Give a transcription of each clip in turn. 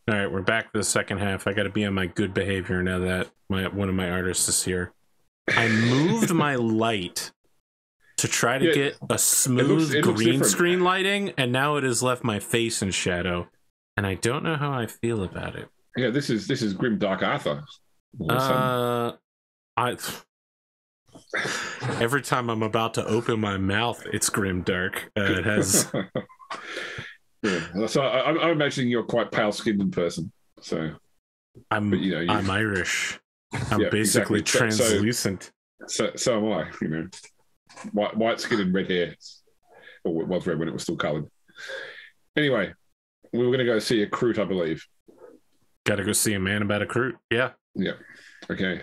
All right, we're back to the second half. I got to be on my good behavior now that one of my artists is here. I moved my light to try to get a smooth green screen lighting, and now it has left my face in shadow, and I don't know how I feel about it. Yeah, this is Grim Dark Arthur. Every time I'm about to open my mouth, it's grim dark. It has. Yeah. So I'm imagining you're quite pale-skinned in person. So I'm Irish. I'm basically translucent. So am I. You know, white skin and red hair. Or it was red when it was still coloured. Anyway, we were going to go see a Kroot, I believe. Got to go see a man about a Kroot. Yeah. Yeah. Okay.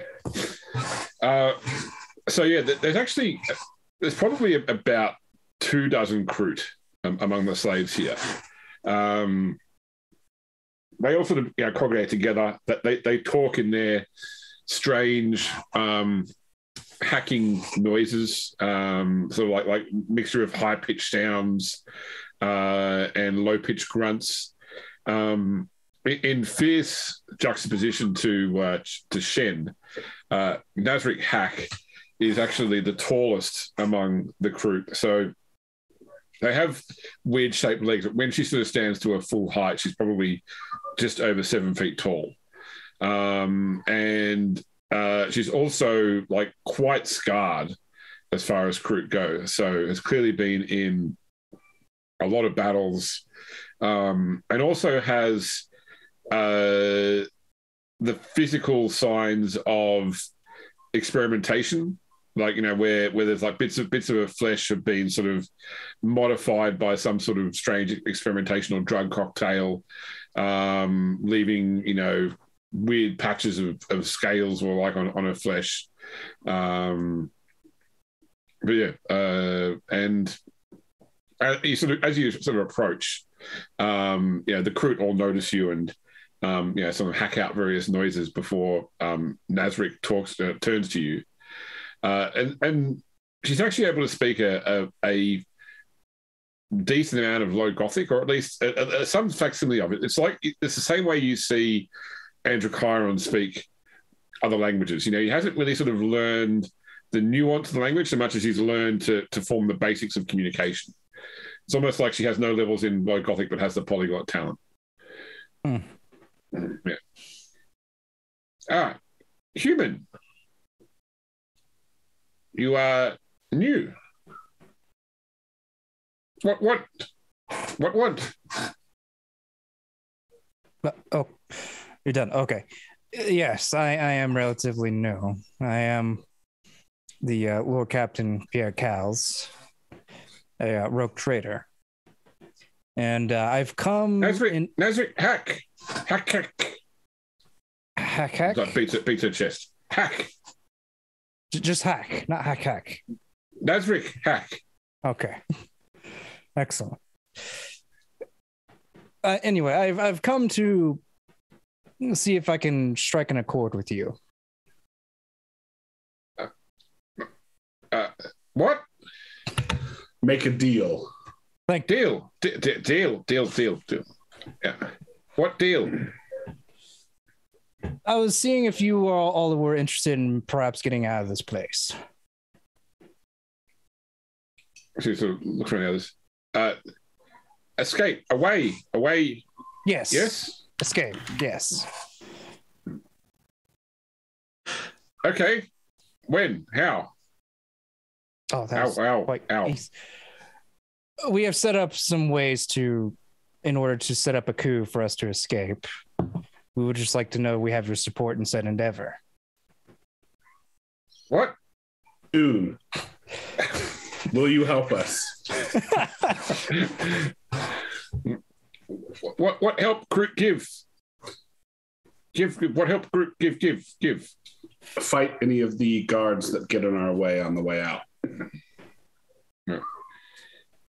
So yeah, there's probably about 24 Kroot among the slaves here. They all sort of congregate together. That they talk in their strange hacking noises, sort of like mixture of high pitched sounds and low pitched grunts. In fierce juxtaposition to Shen, Nazarick Hack is actually the tallest among the Kroot. So they have weird shaped legs. When she sort of stands to her full height, she's probably just over 7 feet tall. And she's also like quite scarred as far as Kroot go. So has clearly been in a lot of battles, and also has the physical signs of experimentation, like where there's like bits of her flesh have been sort of modified by some sort of strange experimentation or drug cocktail, leaving weird patches of scales or like on her flesh. But yeah, and you sort of, as you sort of approach, the Kroot all notice you and sort of hack out various noises before Nazarick turns to you, and she's actually able to speak a decent amount of Low Gothic, or at least some facsimile of it. It's the same way you see Androchiron speak other languages. He hasn't really sort of learned the nuance of the language so much as he's learned to form the basics of communication. It's almost like she has no levels in Low Gothic but has the polyglot talent. Yeah. Human. You are new. What? Oh, you're done. Okay. Yes, I am relatively new. I am the Lord Captain Pierre Cowles, a rogue trader. And I've come... Nazarick, hack. Hack? Like beats her chest. Hack. Just hack, not hack. Nazarick, hack. Okay. Excellent. Anyway, I've come to see if I can strike an accord with you. What? Make a deal. Deal. Yeah. What deal? I was seeing if you all were interested in perhaps getting out of this place. She sort of looks around the others. Escape. Away. Yes. Yes? Escape. Yes. Okay. When? How? Oh, that's quite easy. We have set up some ways in order to set up a coup for us to escape. We would just like to know we have your support in said endeavor. What? Soon. Will you help us? What help Kroot give? What help Kroot give? Fight any of the guards that get in our way on the way out. Yeah.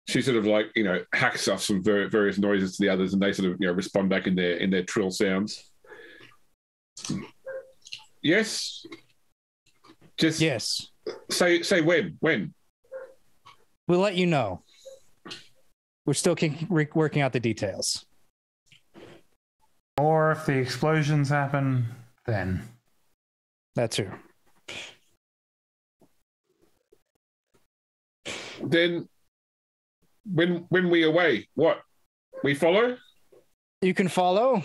She sort of hacks off some various noises to the others, and they sort of respond back in their trill sounds. Yes. Just yes. Say when. We'll let you know. We're still working out the details. More or if the explosions happen, then. That too. Then, when we away, what? We follow? You can follow.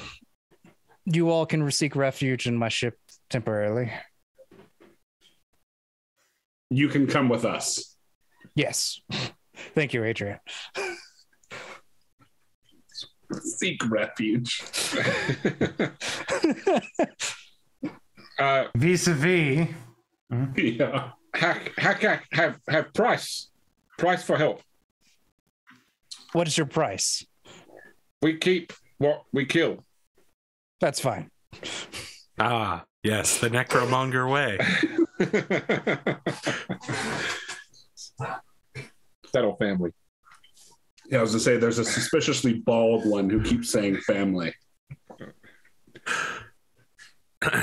You all can seek refuge in my ship temporarily. You can come with us. Yes. Thank you, Adrian. Seek refuge. Vis-a-vis. Yeah. Hack, have price for help. What is your price? We keep what we kill. That's fine. Ah, yes, the necromonger way. That old family. Yeah, I was gonna say there's a suspiciously bald one who keeps saying family.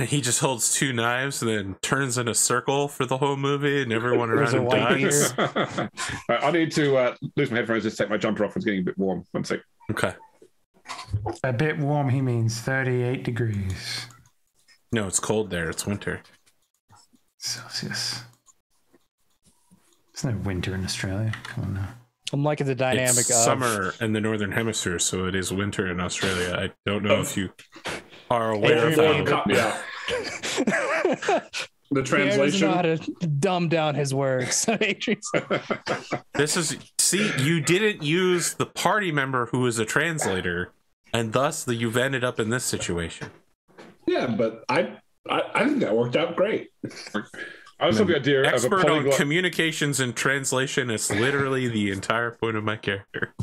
He just holds two knives and then turns in a circle for the whole movie, and everyone There's around a him white dies. Right, I need to lose my headphones, just take my jumper off. It's getting a bit warm. 1 sec. Okay. A bit warm, he means 38 degrees No, it's cold there. It's winter. Celsius. There's no winter in Australia. Come on now. I'm liking the dynamic It's of summer in the northern hemisphere, so it is winter in Australia. I don't know if you are aware of Adrian, that. Yeah. The Pierre doesn't translation. know how to dumb down his words. Adrian's You didn't use the party member who is a translator, and thus you've ended up in this situation. Yeah, but I think that worked out great. I also have the idea of a Expert on polyglot. communications and translation is literally the entire point of my character.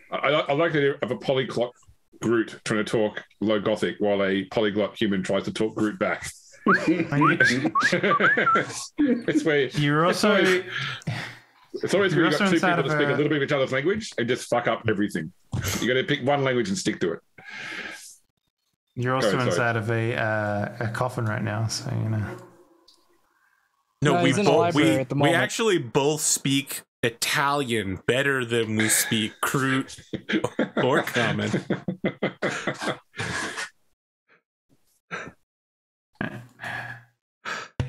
I like the idea of a polyglot Groot trying to talk low Gothic while a polyglot human tries to talk Groot back. It's where You're also it's always where you're you've got also two inside people that of speak a a- little bit of each other's language and just fuck up everything. You got to pick one language and stick to it. you're also Sorry. inside of a coffin right now, so you know. No, No, we he's in the library at the we moment. actually both speak Italian better than we speak Groot or Common.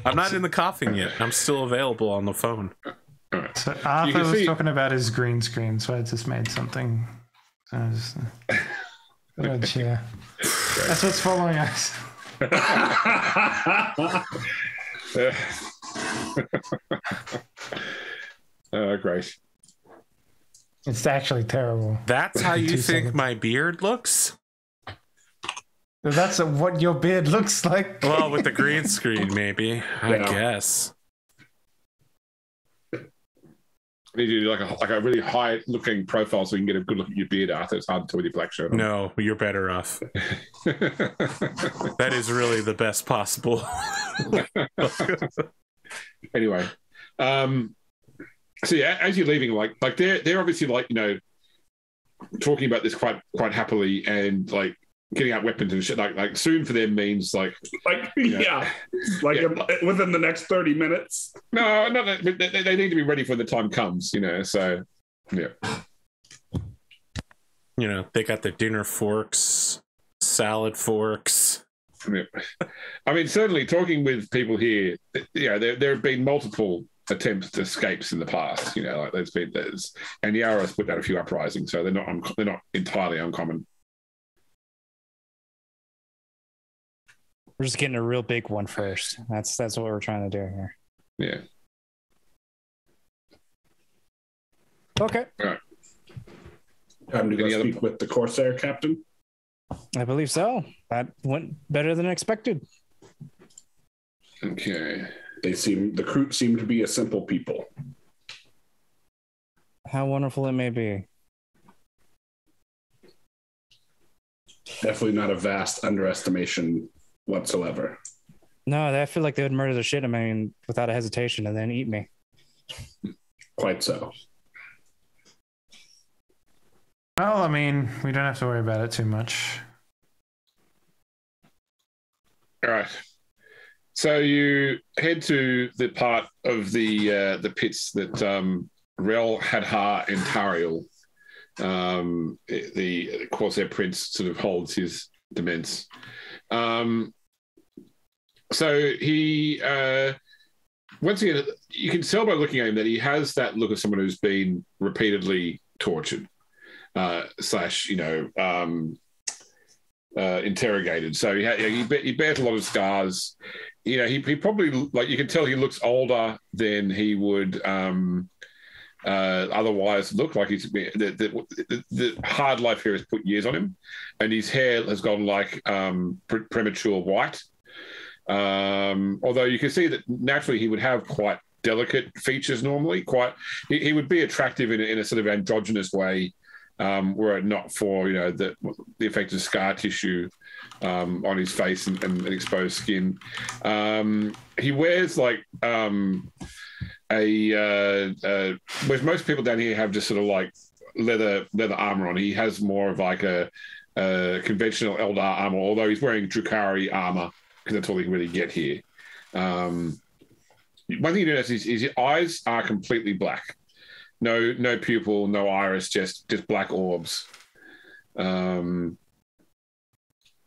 I'm not in the coffin yet. I'm still available on the phone. So You Arthur can was see- talking about his green screen, so I just made something. So I just, good, yeah. That's what's following us. Great. It's actually terrible. That's how you 2 think seconds. my beard looks? That's what your beard looks like. Well, with the green screen, maybe. I Yeah. guess. I need you to do like a really high looking profile so you can get a good look at your beard, Arthur. It's hard to tell with your black shirt on. No, you're better off. That is really the best possible. Anyway, so yeah, as you're leaving, like they're obviously like, you know, talking about this quite happily and like getting out weapons and shit. Like soon for them means like yeah. Within the next 30 minutes. no, they need to be ready for the time comes, you know. So yeah, You know, they got the dinner forks, salad forks. yeah. I mean, certainly talking with people here, you know, there have been multiple attempts to escapes in the past. You know, like there's and Yara's put down a few uprisings, so they're not entirely uncommon. We're just getting a real big one first. That's what we're trying to do here. Yeah. Okay. Time to go Any other- speak with the Corsair captain. I believe so. That went better than expected. Okay. The crew seem to be a simple people. How wonderful it may be. Definitely not a vast underestimation whatsoever. No, I feel like they would murder the shit out of me without a hesitation and then eat me. Quite so. Well, I mean, we don't have to worry about it too much. All right. So you head to the part of the pits that Rel, Hadhar, and Tariel, the Corsair Prince, sort of holds his demence. So he, once again, you can tell by looking at him that he has that look of someone who's been repeatedly tortured, slash, interrogated. So he bears a lot of scars. He probably, like, you can tell he looks older than he would otherwise look. Like the hard life here has put years on him, and his hair has gone like premature white. Although you can see that naturally he would have quite delicate features normally. He would be attractive in a sort of androgynous way, were it not for the effect of scar tissue on his face and exposed skin. He wears like whereas most people down here have just sort of like leather armor on. He has more of like a conventional Eldar armor, although he's wearing Drukhari armor because that's all he can really get here. One thing you notice is his eyes are completely black. No pupil, no iris, just black orbs. And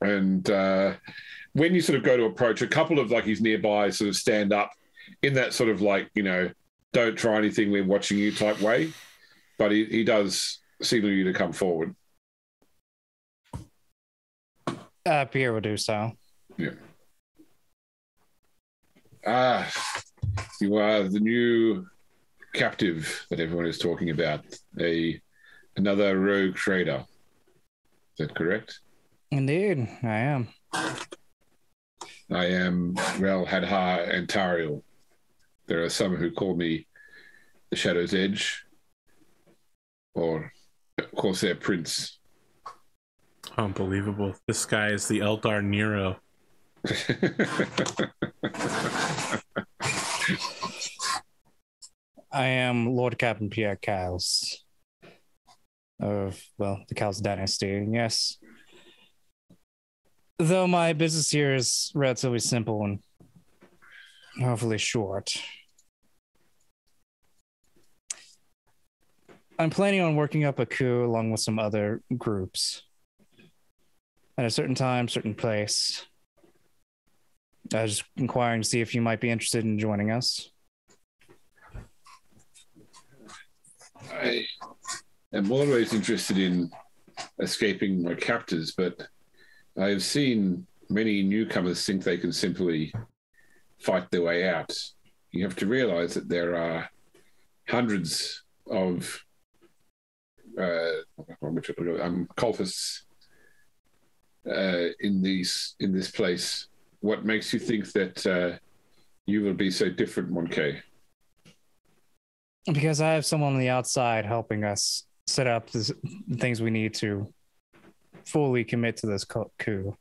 when you sort of go to approach, a couple of like his nearby sort of stand up in that sort of like, don't try anything, we're watching you type way. But he does signal you to come forward. Pierre will do so. Yeah. You are the new captive that everyone is talking about. Another rogue trader. Is that correct? Indeed, I am. I am Rel Hadhar Antariel. There are some who call me the Shadow's Edge, or Corsair Prince. Unbelievable. This guy is the Eldar Nero. I am Lord Captain Pierre Cowles of, the Cowles dynasty, yes. Though my business here is relatively simple and hopefully short. I'm planning on working up a coup along with some other groups. At a certain time, certain place. I was just inquiring to see if you might be interested in joining us. I am always interested in escaping my captors, but I have seen many newcomers think they can simply fight their way out. You have to realize that there are hundreds of cultists in this place. What makes you think that you will be so different, 1K? Because I have someone on the outside helping us set up the things we need to fully commit to this coup.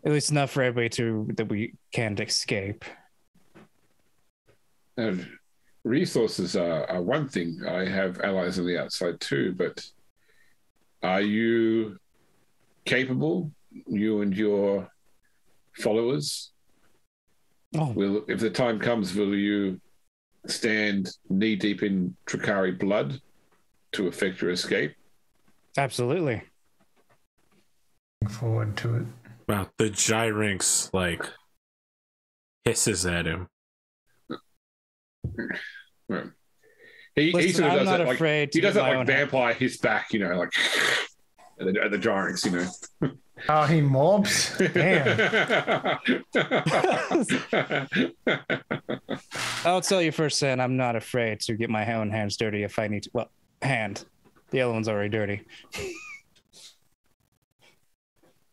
At least enough for everybody that we can't escape. Resources are one thing. I have allies on the outside too, but are you capable, you and your followers? If the time comes, will you stand knee-deep in Drukhari blood to effect your escape? Absolutely. Looking forward to it. Wow, the Gyrinx hisses at him. Right. He sort of does that like he does that like vampire hiss back, like at the Gyrinx, Oh, he mobs? Damn. I'll tell you first, then, I'm not afraid to get my own hands dirty if I need to. Well, hand. The other one's already dirty.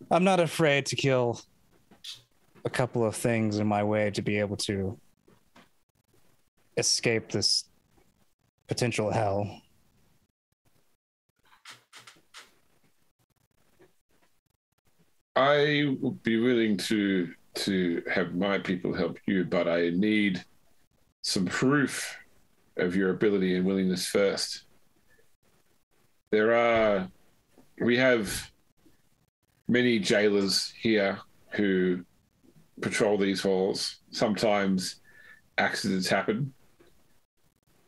I'm not afraid to kill a couple of things in my way to be able to escape this potential hell. I would be willing to have my people help you, but I need some proof of your ability and willingness first. We have many jailers here who patrol these halls. Sometimes accidents happen.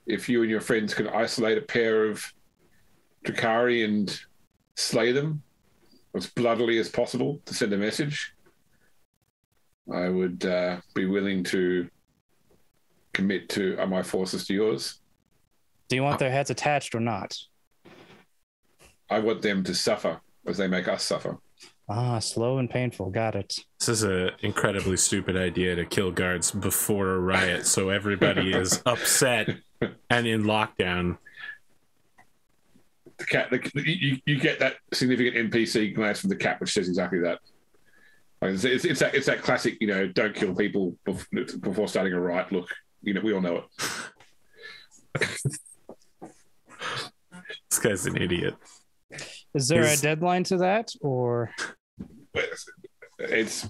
If you and your friends can isolate a pair of Drukhari and slay them, as bloodily as possible to send a message, I would be willing to commit to my forces to yours. Do you want their heads attached or not? I want them to suffer as they make us suffer. Ah, slow and painful. Got it. This is an incredibly stupid idea to kill guards before a riot, so everybody is upset and in lockdown. The cat, you get that significant NPC glance from the cat, which says exactly that. Like, it's that classic, don't kill people before starting a riot. Look, we all know it. This guy's an idiot. Is there a deadline to that, or it's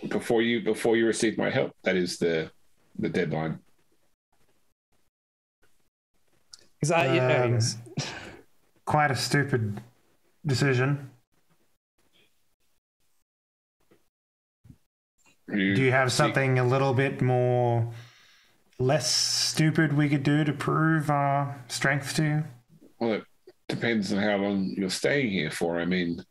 before you receive my help? That is the deadline. Because quite a stupid decision. Do you have something a little bit less stupid we could do to prove our strength to you? Well, it depends on how long you're staying here for. I mean,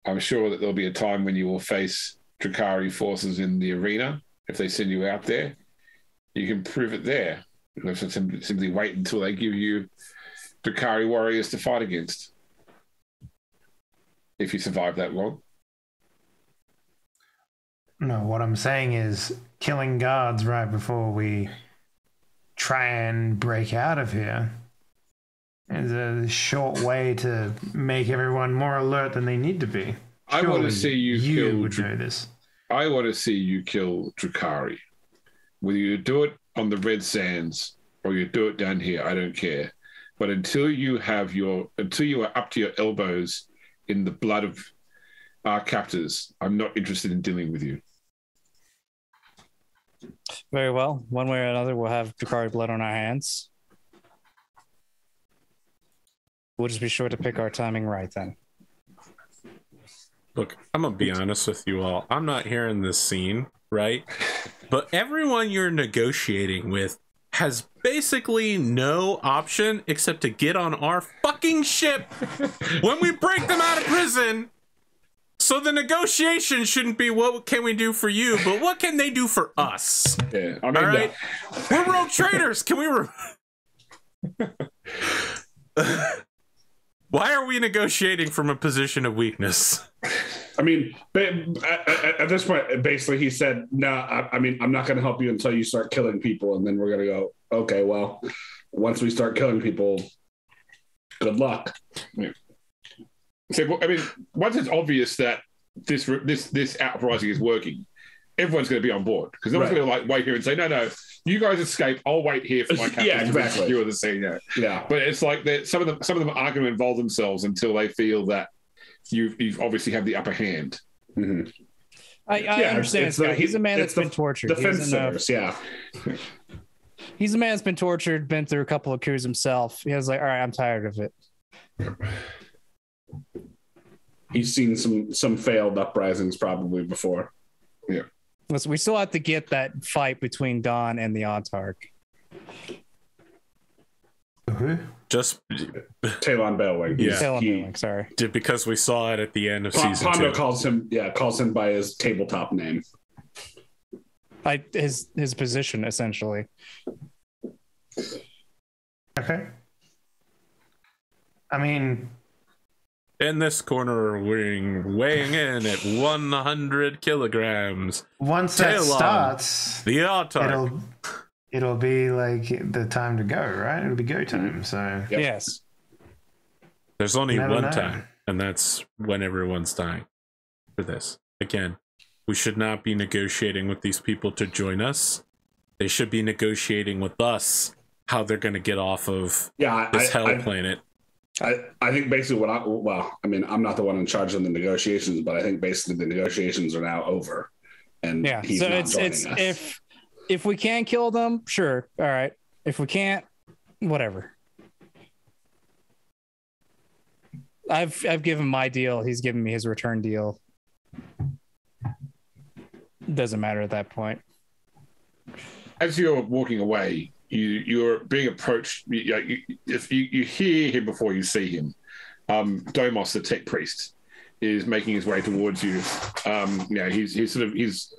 I'm sure that there'll be a time when you will face Drakari forces in the arena. If they send you out there, you can prove it there. You have to simply wait until they give you Drakari warriors to fight against. If you survive that long. No, what I'm saying is killing guards right before we try and break out of here is a short way to make everyone more alert than they need to be. I want to see you kill. Would know this. I want to see you kill Drakari. Whether you do it on the Red Sands or you do it down here, I don't care. But until you are up to your elbows in the blood of our captors, I'm not interested in dealing with you. Very well. One way or another, we'll have Drakari blood on our hands. We'll just be sure to pick our timing right then. Look, I'm going to be honest with you all. I'm not hearing this scene, right? But everyone you're negotiating with has basically no option except to get on our fucking ship when we break them out of prison. So the negotiation shouldn't be what can we do for you, but what can they do for us? Yeah, I mean, all right? We're rogue traders. Can we... Why are we negotiating from a position of weakness? I mean, at this point, basically, he said, "No, I mean, I'm not going to help you until you start killing people." And then we're going to go, "Okay, well, once we start killing people, good luck." Yeah. So, I mean, once it's obvious that this uprising is working, everyone's going to be on board because no one's going to wait here and say, "No, you guys escape. I'll wait here for my captain to secure the scene." Yeah, but it's like that. Some of them aren't going to involve themselves until they feel that you've obviously have the upper hand. Mm-hmm. I understand this guy. He's a man that's been tortured. Defense centers, yeah. He's a man that's been tortured, been through a couple of coups himself. He was like, all right, I'm tired of it. He's seen some failed uprisings probably before. Yeah. Listen, we still have to get that fight between Dawn and the Autarch. Just Talon Bellwing. Yeah. Talon Bellwing, sorry. Because we saw it at the end of season 2. Pondo calls him by his tabletop name. His position, essentially. Okay. I mean, in this corner, weighing in at 100 kilograms. Once that starts, the Autarch. It'll be like the time to go, right? It'll be go time. So yes, there's only one time, and that's when everyone's dying. For this, again, we should not be negotiating with these people to join us. They should be negotiating with us how they're going to get off of this hell planet. I think basically I'm not the one in charge of the negotiations, but I think basically the negotiations are now over, and he's not joining us. If we can kill them, sure, all right. If we can't, whatever. I've given my deal. He's given me his return deal. Doesn't matter at that point. As you're walking away, you're being approached. If you hear him before you see him, Domos, the tech priest, is making his way towards you. His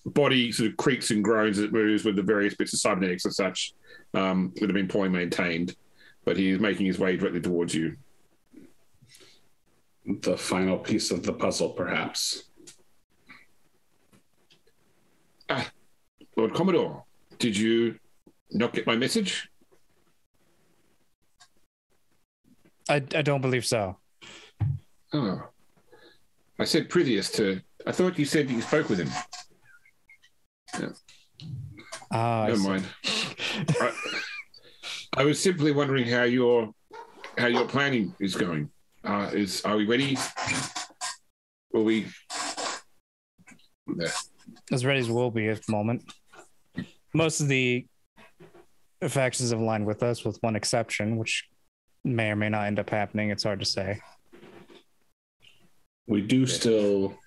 body sort of creaks and groans as it moves with the various bits of cybernetics and such that have been poorly maintained, but he is making his way directly towards you. The final piece of the puzzle, perhaps. Lord Commodore, did you not get my message? I don't believe so. Oh. I said Pritheus to... I thought you said you spoke with him. Yeah. Never mind. I was simply wondering how your planning is going. Are we ready? Will we... Yeah. As ready as we'll be at the moment. Most of the factions have aligned with us, with one exception, which may or may not end up happening. It's hard to say. We do still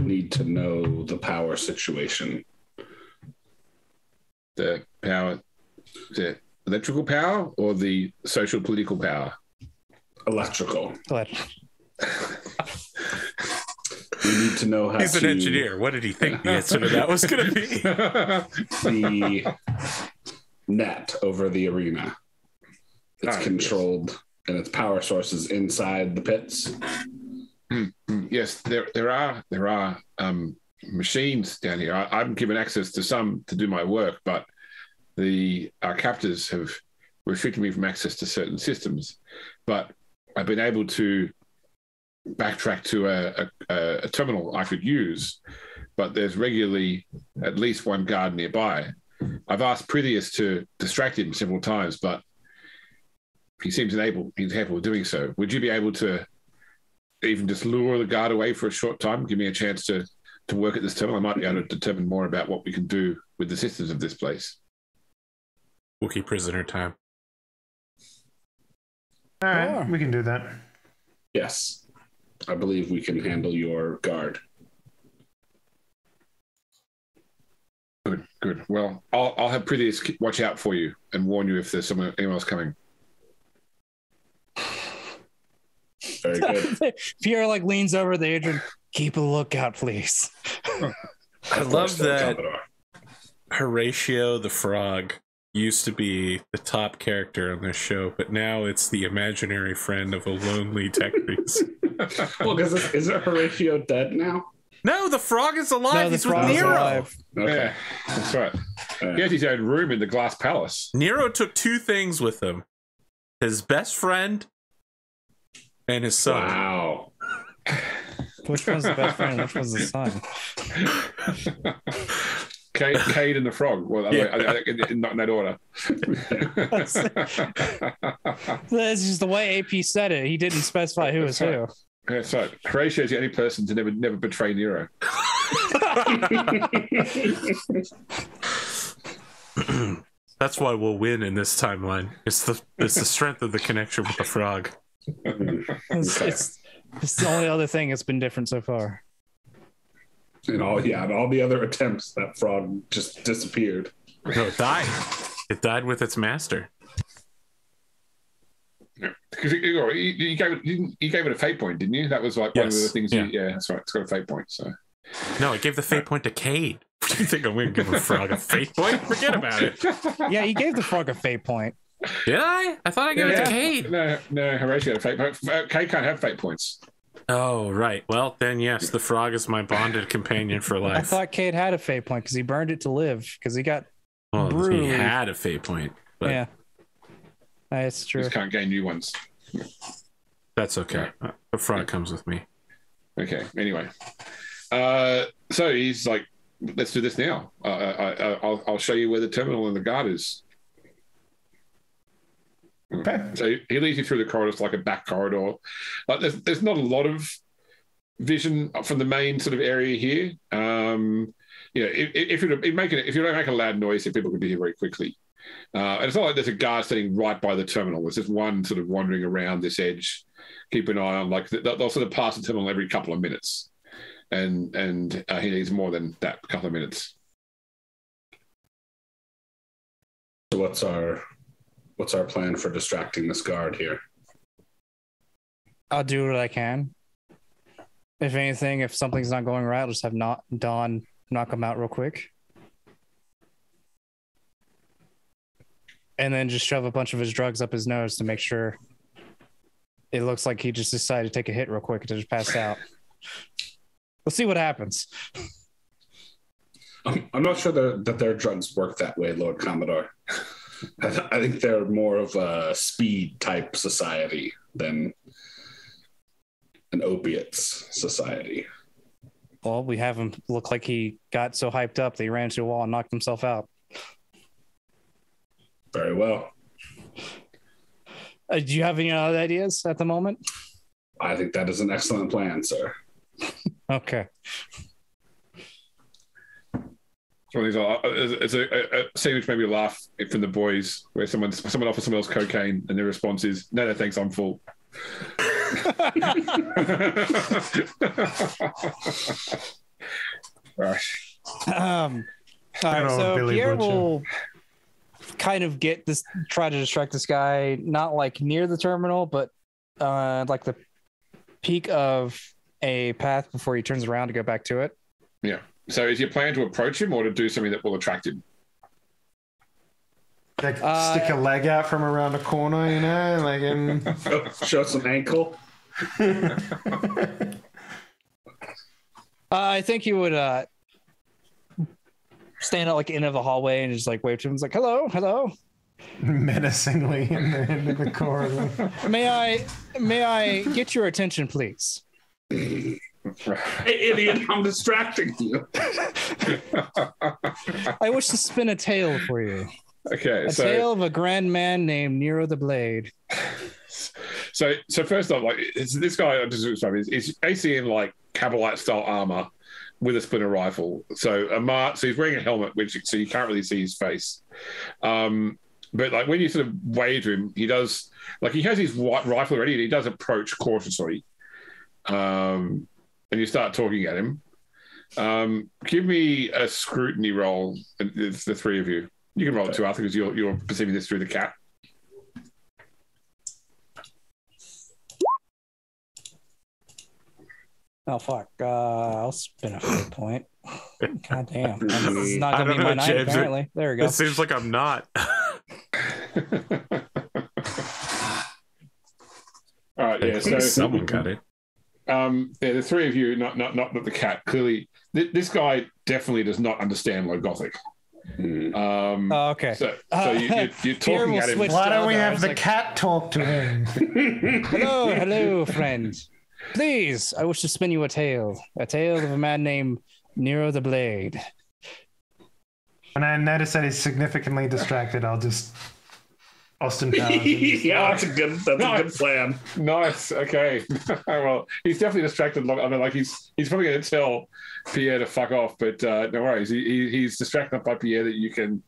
need to know the power situation. The power, the electrical power or the social political power? Electrical. We need to know how He's an engineer. What did he think the answer to that was going to be? The net over the arena. It's controlled, and its power sources inside the pits. Yes, there are machines down here. I'm given access to some to do my work, but our captors have restricted me from access to certain systems. But I've been able to backtrack to a terminal I could use, but there's regularly at least one guard nearby. I've asked Pritheus to distract him several times, but he seems incapable of doing so. Would you be able to even just lure the guard away for a short time, give me a chance to work at this terminal? I might be able to determine more about what we can do with the systems of this place. Wookiee prisoner time. All right, we can do that. Yes. I believe we can handle your guard. Good. Well, I'll have Pritheus watch out for you and warn you if there's anyone else coming. Very good. Pierre leans over to Adrian. Keep a lookout, please. I love that Horatio the Frog used to be the top character on this show, but now it's the imaginary friend of a lonely tech priest. Well, because isn't Horatio dead now? No, the frog is alive. No, he's with Nero. Alive. Okay. Yeah, that's right. He has his own room in the Glass Palace. Nero took two things with him: his best friend and his son. Wow. Which one's the best friend? Which one's the son? Cade and the frog. Well, Yeah. not in that order. That's just the way AP said it. He didn't specify who was who. That's right. Horatio's the only person to never betray Nero. That's why we'll win in this timeline. It's the strength of the connection with the frog. It's the only other thing that's been different so far. And all the other attempts, that frog just disappeared. No, it died. It died with its master. Because you gave it a fate point, didn't you? That was like one of the things. Yeah, that's right. It's got a fate point. So no, I gave the fate point to Cade. What do you think I'm going to give a frog a fate point? Forget about it. Yeah, you gave the frog a fate point. Did I? I thought I gave it to Cade. No, Horatio had a fate point. Cade can't have fate points. Oh, right. Well, then yes, the frog is my bonded companion for life. I thought Cade had a fate point because he burned it to live because he got brutally. He had a fate point. But yeah, that's true. Just can't gain new ones. That's okay. The frog comes with me. Okay. Anyway, so he's like, "Let's do this now. I'll show you where the terminal and the guard is." Okay. So he leads you through the corridors like a back corridor. There's not a lot of vision from the main sort of area here. If you don't make a loud noise, people can be here very quickly. And it's not like there's a guard sitting right by the terminal. There's just one sort of wandering around this edge. Keep an eye on, they'll sort of pass the terminal every couple of minutes, and he needs more than that couple of minutes. So what's our plan for distracting this guard here? I'll do what I can. if anything, if something's not going right, I'll just have Dawn knock him out real quick. And then just shove a bunch of his drugs up his nose to make sure it looks like he just decided to take a hit real quick and just passed out. We'll see what happens. I'm not sure that their drugs work that way, Lord Commodore. I think they're more of a speed type society than an opiates society. Well, we have him look like he got so hyped up that he ran into a wall and knocked himself out. Very well. Do you have any other ideas at the moment? I think that is an excellent plan, sir. Okay. It's a scene which made me laugh from the boys, where someone offers someone else cocaine, and their response is, "No, thanks, I'm full." All right, so Pierre will kind of try to distract this guy, not like near the terminal, but like the peak of a path before he turns around to go back to it. Yeah. So is your plan to approach him or to do something that will attract him? Like stick a leg out from around a corner, you know, like and show some ankle. I think you would stand out like end of the hallway and just like wave to him. It's like, hello. Menacingly in the end of the corridor. May I get your attention, please? Hey, idiot, I'm distracting you. I wish to spin a tale for you. Okay, a tale of a grand man named Nero the Blade. So first off, like this guy, is basically in like Cabalite style armor with a splinter rifle. So he's wearing a helmet, so you can't really see his face. But like when you sort of wave to him, he does he has his white rifle ready, and he does approach cautiously. And you start talking at him. Give me a scrutiny roll. It's the three of you. You can roll it too, Arthur, because you're perceiving this through the cat. Oh, fuck. I'll spin a fate point. God damn. This is not going to be my night, James, apparently. There we go. It seems like I'm not. All right, yeah. So someone got it. The three of you, not the cat. Clearly, this guy definitely does not understand low Gothic. Okay. So you're talking at him. Why don't we have the cat talk to him? Hello, friend. Please, I wish to spin you a tale of a man named Nero the Blade. When I notice that he's significantly distracted, I'll just Austin Powers. Yeah, that's a good plan. Nice. Okay. Well, he's definitely distracted. I mean, like he's probably going to tell Pierre to fuck off, but no worries. He's distracted enough by Pierre that you can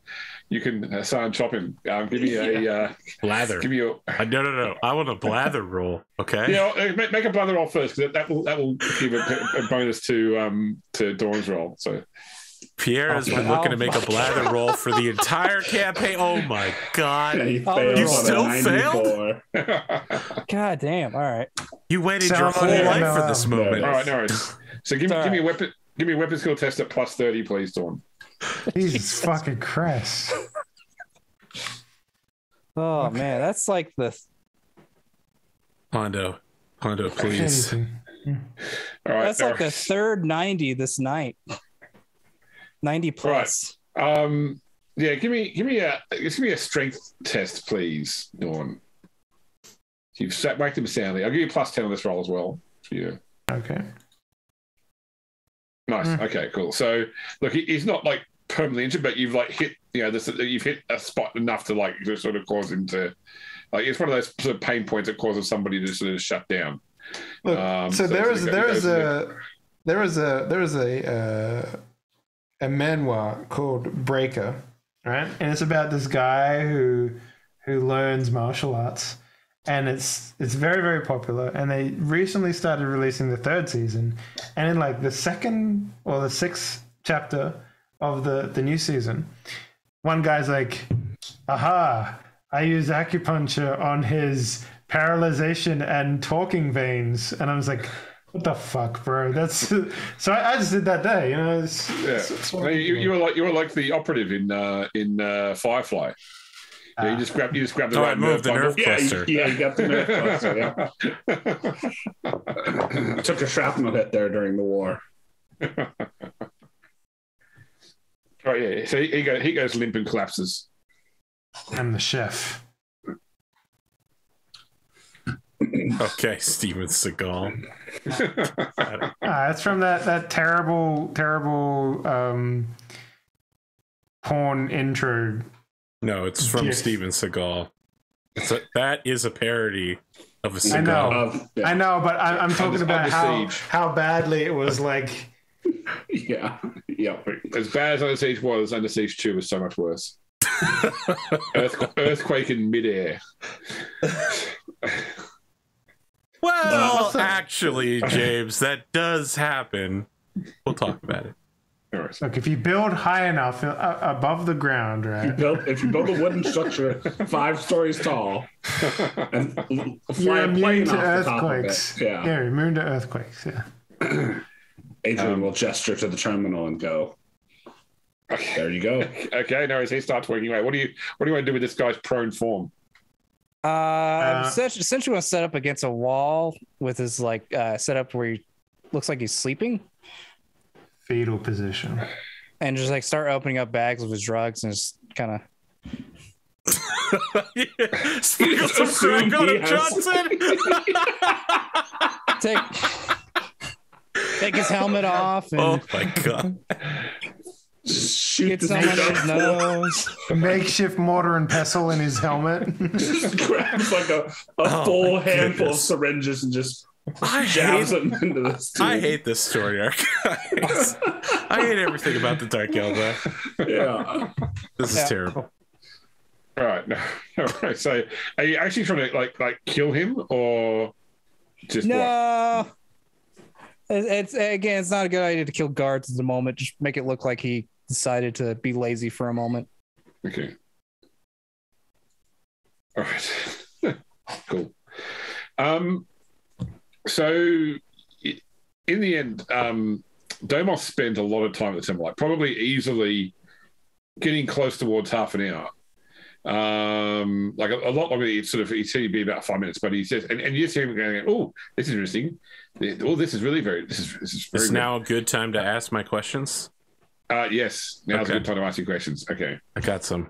sign chop him. Give me a blather. Give me a no. I want a blather roll. Okay. Yeah, make a blather roll first, because that will give a bonus to Dawn's roll. So. Pierre has been looking to make a blather roll for the entire campaign. Oh my god! Yeah, you still failed? God damn! All right. You waited your whole life for this moment. All right, no worries. So give me a weapon. Give me a weapon skill test at plus 30, please, Dawn. Jesus fucking Christ! Oh man, that's like the Hondo, please. All right, that's like the third 90 this night. 90 plus. Right. Yeah, give me a strength test, please, Dawn. You've whacked him soundly. I'll give you plus 10 on this roll as well for you. Okay. Nice. Okay, cool. So look, he's not like permanently injured, but you've like hit, you've hit a spot enough to sort of cause him to, like, it's one of those sort of pain points that causes somebody to sort of shut down. Look, there is a memoir called Breaker, right? And it's about this guy who learns martial arts, and it's very, very popular. And they recently started releasing the third season, and in like the second or the sixth chapter of the new season, one guy's like, "Aha! I use acupuncture on his paralyzation and talking veins," and I was like, What the fuck, bro? That's so. I just did that day. You know. You were like the operative in Firefly. Yeah, you just grabbed the right moved the nerve Yeah, cluster. you got the nerve cluster. Yeah. Took a shrapnel hit there during the war. Right, yeah. So he goes limp and collapses. I'm the chef. Okay, Steven Seagal. It's from that terrible porn intro. No, it's from Steven Seagal. That is a parody of a Seagal. I know, but I'm talking about how badly it was like. Yeah. As bad as Under Siege was, Under Siege 2 was so much worse. Earthquake in midair. Well, actually, James, that does happen. We'll talk about it. Look, if you build high enough above the ground, right? If you build a wooden structure 5 stories tall and fly you're a plane immune to off the top of earthquakes. it. Yeah. You're immune to earthquakes. Yeah. Adrian will gesture to the terminal and go, okay, there you go. Okay, no, as he starts working away, what do you want to do with this guy's prone form? Essentially, want to set up against a wall with his setup where he looks like he's sleeping, fetal position, and just start opening up bags of his drugs and just kind of. Sprinkle some crack on him, Johnson. Take his helmet off. And oh my god. Shoot some in his nose. A makeshift mortar and pestle in his helmet. Just grabs a full handful of syringes and just jabs them into this tube. I hate this story arc, guys. I hate everything about the Dark Elder. Yeah. This is terrible. All right. All right. So are you actually trying to like kill him or just no? It's not a good idea to kill guards at the moment. Just make it look like he decided to be lazy for a moment. Okay. All right. Cool. So in the end, Domos spent a lot of time at the temple, probably easily getting close towards half an hour. A lot longer. He said he'd be about 5 minutes, but he says, and you see him going, "Oh, this is interesting. Oh, this is really this is very." Is now a good time to ask my questions? Yes, now's a good time to ask you questions. Okay, I got some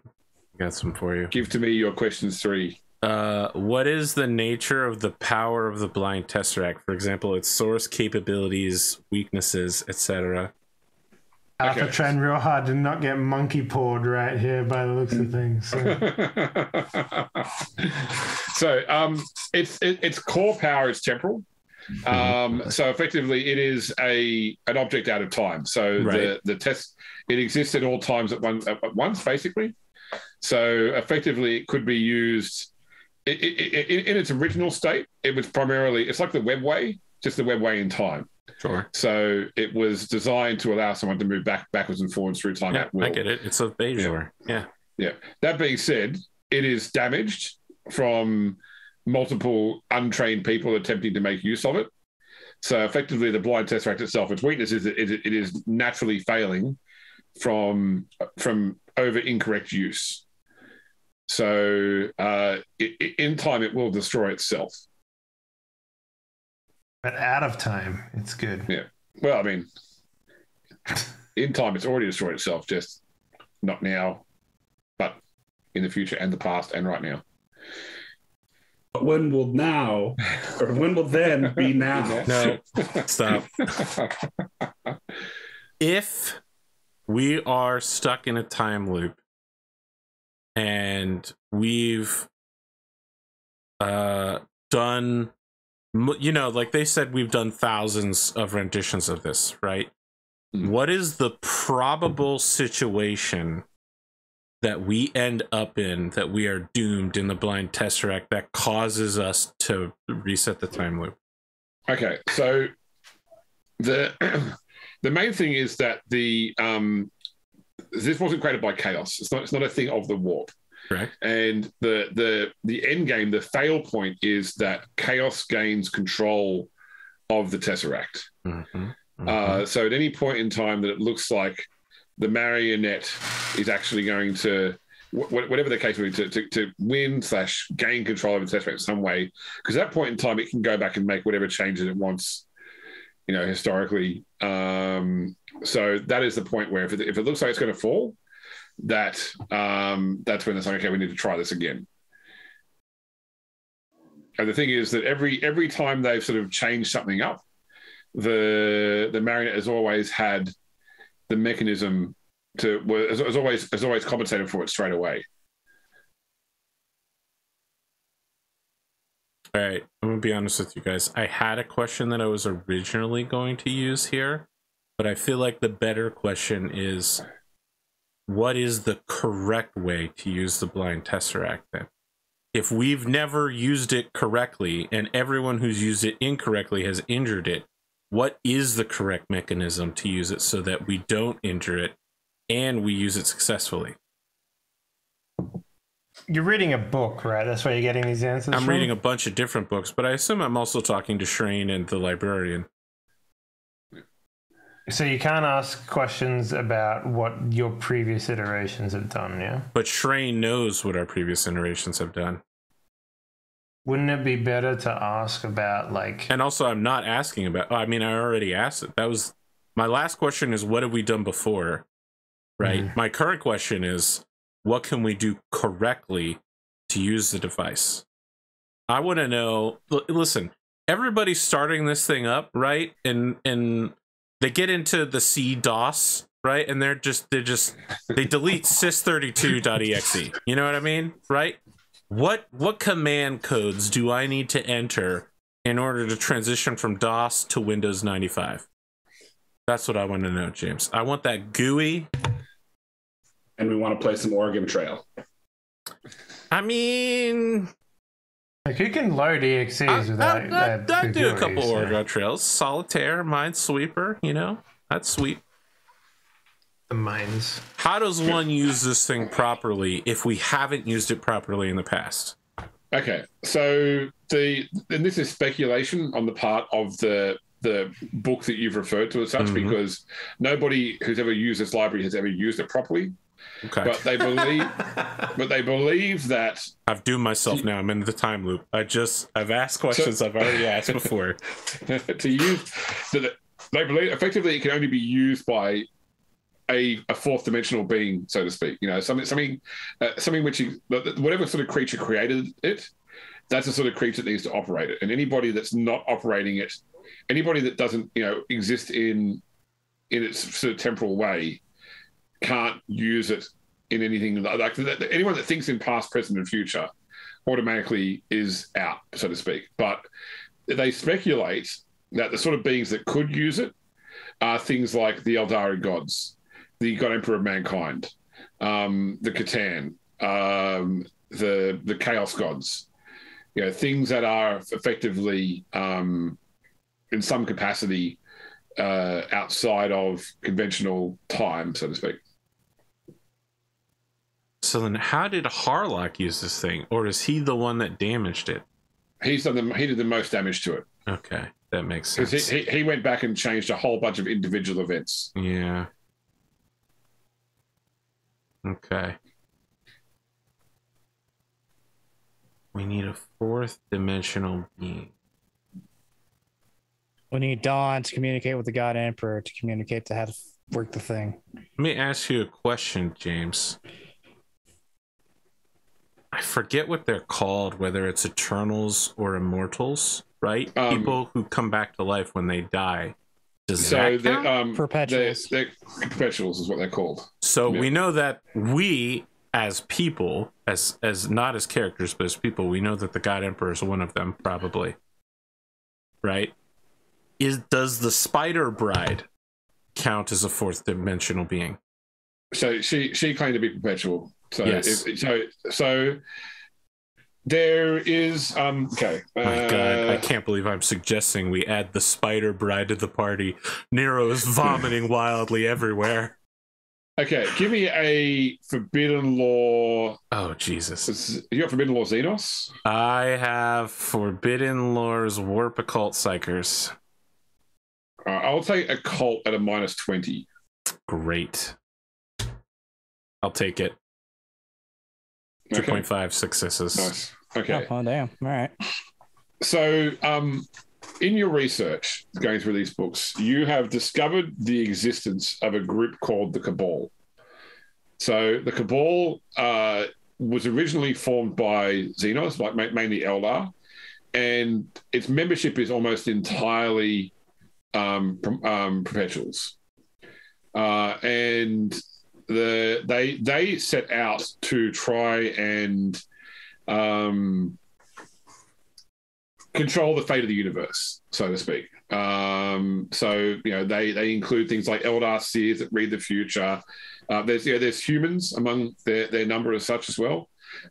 for you. Give to me your questions 3. What is the nature of the power of the blind tesseract? For example, its source, capabilities, weaknesses, etc. Arthur trained real hard to not get monkey pawed right here by the looks of things. So, its core power is temporal. So effectively, it is an object out of time. So the test it exists at all times at once, basically. So effectively, it could be used in its original state. It's like the webway, just the webway in time. Sure. So it was designed to allow someone to move backwards and forwards through time at will. I get it. It's a Bejor. Yeah. That being said, it is damaged from multiple untrained people attempting to make use of it. So effectively, the blind tesseract itself, its weakness is that it is naturally failing from over incorrect use. So in time, it will destroy itself. But out of time, it's good. Yeah. Well, I mean, in time, it's already destroyed itself, just not now, but in the future and the past and right now. But when will then be now? No, stop. If we are stuck in a time loop and we've done, like they said, we've done thousands of renditions of this, right? What is the probable situation that we end up in, that we are doomed in the blind tesseract, that causes us to reset the time loop? Okay, so the main thing is that this wasn't created by chaos. It's not a thing of the warp. Correct. And the end game, the fail point is that chaos gains control of the Tesseract. Mm-hmm. Mm-hmm. So at any point in time that it looks like the marionette is actually going to, whatever the case may be, to win/gain control of the Tesseract in some way, because at that point in time it can go back and make whatever changes it wants, historically. So that is the point where if it looks like it's going to fall, that's when it's like, okay, we need to try this again. And the thing is that every time they've sort of changed something up, the marionette has always had the mechanism has always compensated for it straight away. All right, I'm gonna be honest with you guys. I had a question that I was originally going to use here, but I feel like the better question is, what is the correct way to use the blind tesseract then? If we've never used it correctly and everyone who's used it incorrectly has injured it, what is the correct mechanism to use it so that we don't injure it and we use it successfully? You're reading a book, right? That's why you're getting these answers. I'm reading a bunch of different books, but I assume I'm also talking to Shrane and the librarian. So you can't ask questions about what your previous iterations have done, yeah? But Shrane knows what our previous iterations have done. Wouldn't it be better to ask about, like... And also, I'm not asking about... I mean, I already asked it. That was... My last question is, what have we done before? Right? My current question is, what can we do correctly to use the device? I want to know... Listen, everybody's starting this thing up, right? And they get into the C-DOS, right? And they delete sys32.exe. You know what I mean? Right? What command codes do I need to enter in order to transition from DOS to Windows 95? That's what I want to know, James. I want that GUI. And we want to play some Oregon Trail. I mean... Like, you can load EXEs without... I'd do a couple so. Oregon Trails. Solitaire, Minesweeper, that's sweet. The mines. How does one use this thing properly if we haven't used it properly in the past? Okay, so and this is speculation on the part of the book that you've referred to as such, because nobody who's ever used this library has ever used it properly. Okay. But they believe that I've doomed myself now. I'm in the time loop. I've asked questions I've already asked before. To use they believe effectively it can only be used by a fourth dimensional being, so to speak. Something which whatever sort of creature created it, that's the sort of creature that needs to operate it. And anybody that's not operating it, anybody that doesn't exist in its sort of temporal way, can't use it in anything like that. Anyone that thinks in past, present, and future automatically is out, so to speak. But they speculate that the sort of beings that could use it are things like the Eldari gods, the God Emperor of Mankind, the Catan, the Chaos gods. Things that are effectively, in some capacity, outside of conventional time, so to speak. So then how did Harlock use this thing? Or is he the one that damaged it? He did the most damage to it. Okay, that makes sense. Because he went back and changed a whole bunch of individual events. Yeah. Okay. We need a fourth dimensional being. We need Dawn to communicate with the God Emperor to communicate to how to work the thing. Let me ask you a question, James. I forget what they're called, whether it's Eternals or Immortals, right? People who come back to life when they die. Does that count? Perpetuals. They're perpetuals is what they're called. So we know that we, as people, as not as characters, but as people, we know that the God Emperor is one of them, probably. Right? Does the Spider Bride count as a fourth dimensional being? So she claimed to be perpetual. So yes. So there is okay. My God, I can't believe I'm suggesting we add the Spider Bride to the party. Nero is vomiting wildly everywhere. Okay, give me a Forbidden Lore. Oh Jesus! You got Forbidden Lore Xenos? I have Forbidden Lore's Warp Occult Psychers. I'll take occult at a -20. Great. I'll take it. Okay. 2.5 successes. Nice. Okay. Oh, damn. All right. So, in your research going through these books, you have discovered the existence of a group called the Cabal. So, the Cabal was originally formed by Xenos, like mainly Eldar, and its membership is almost entirely perpetuals. And they set out to try and control the fate of the universe, so to speak. So they include things like Eldar seers that read the future. There's humans among their number as such as well.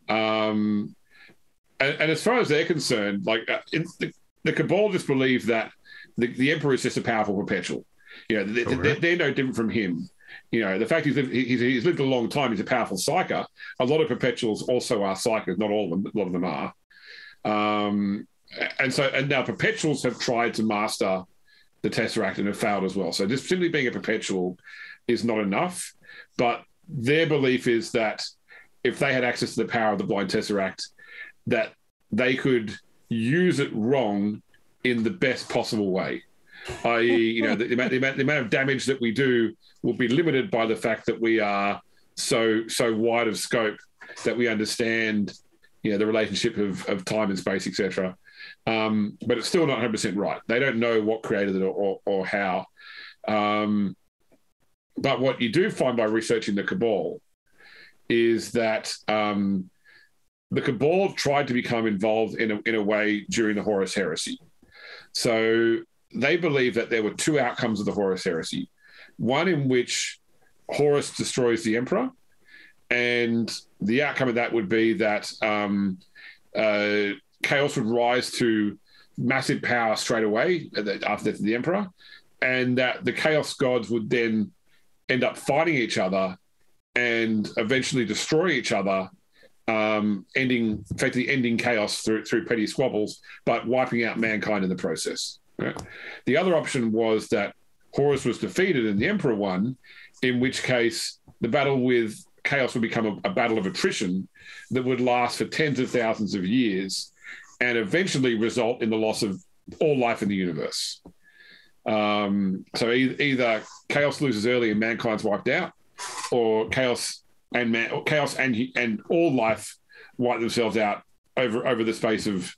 And as far as they're concerned, like the Cabal just believe that the Emperor is just a powerful perpetual. They're no different from him. The fact he's lived a long time, he's a powerful psyker. A lot of perpetuals also are psychers, not all of them, a lot of them are. And now perpetuals have tried to master the Tesseract and have failed as well. So just simply being a perpetual is not enough. But their belief is that if they had access to the power of the blind Tesseract, that they could use it wrong in the best possible way. I.e., the amount of damage that we do will be limited by the fact that we are so wide of scope that we understand, the relationship of time and space, etc. But it's still not 100% right. They don't know what created it or how. But what you do find by researching the Cabal is that the Cabal tried to become involved in a way during the Horus Heresy. So they believe that there were two outcomes of the Horus Heresy. One in which Horus destroys the Emperor, and the outcome of that would be that Chaos would rise to massive power straight away after the Emperor, and that the Chaos gods would then end up fighting each other and eventually destroy each other, effectively ending chaos through petty squabbles, but wiping out mankind in the process. Right? The other option was that Horus was defeated and the Emperor won, in which case the battle with Chaos would become a battle of attrition that would last for tens of thousands of years and eventually result in the loss of all life in the universe. So either Chaos loses early and mankind's wiped out, or Chaos and all life wipe themselves out over the space of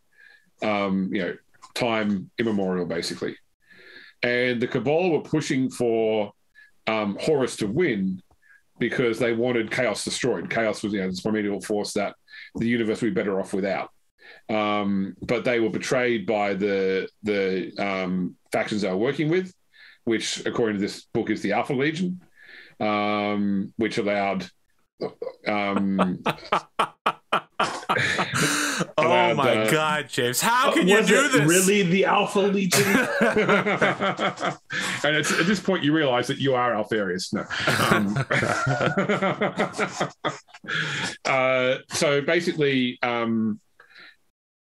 time immemorial, basically. And the Cabal were pushing for Horus to win because they wanted Chaos destroyed. Chaos was this primordial force that the universe would be better off without. But they were betrayed by the factions they were working with, which, according to this book, is the Alpha Legion, which allowed. Oh my God, James! How can you do this? Really, the Alpha Legion? And at this point, you realise that you are Alpharius. No. So basically,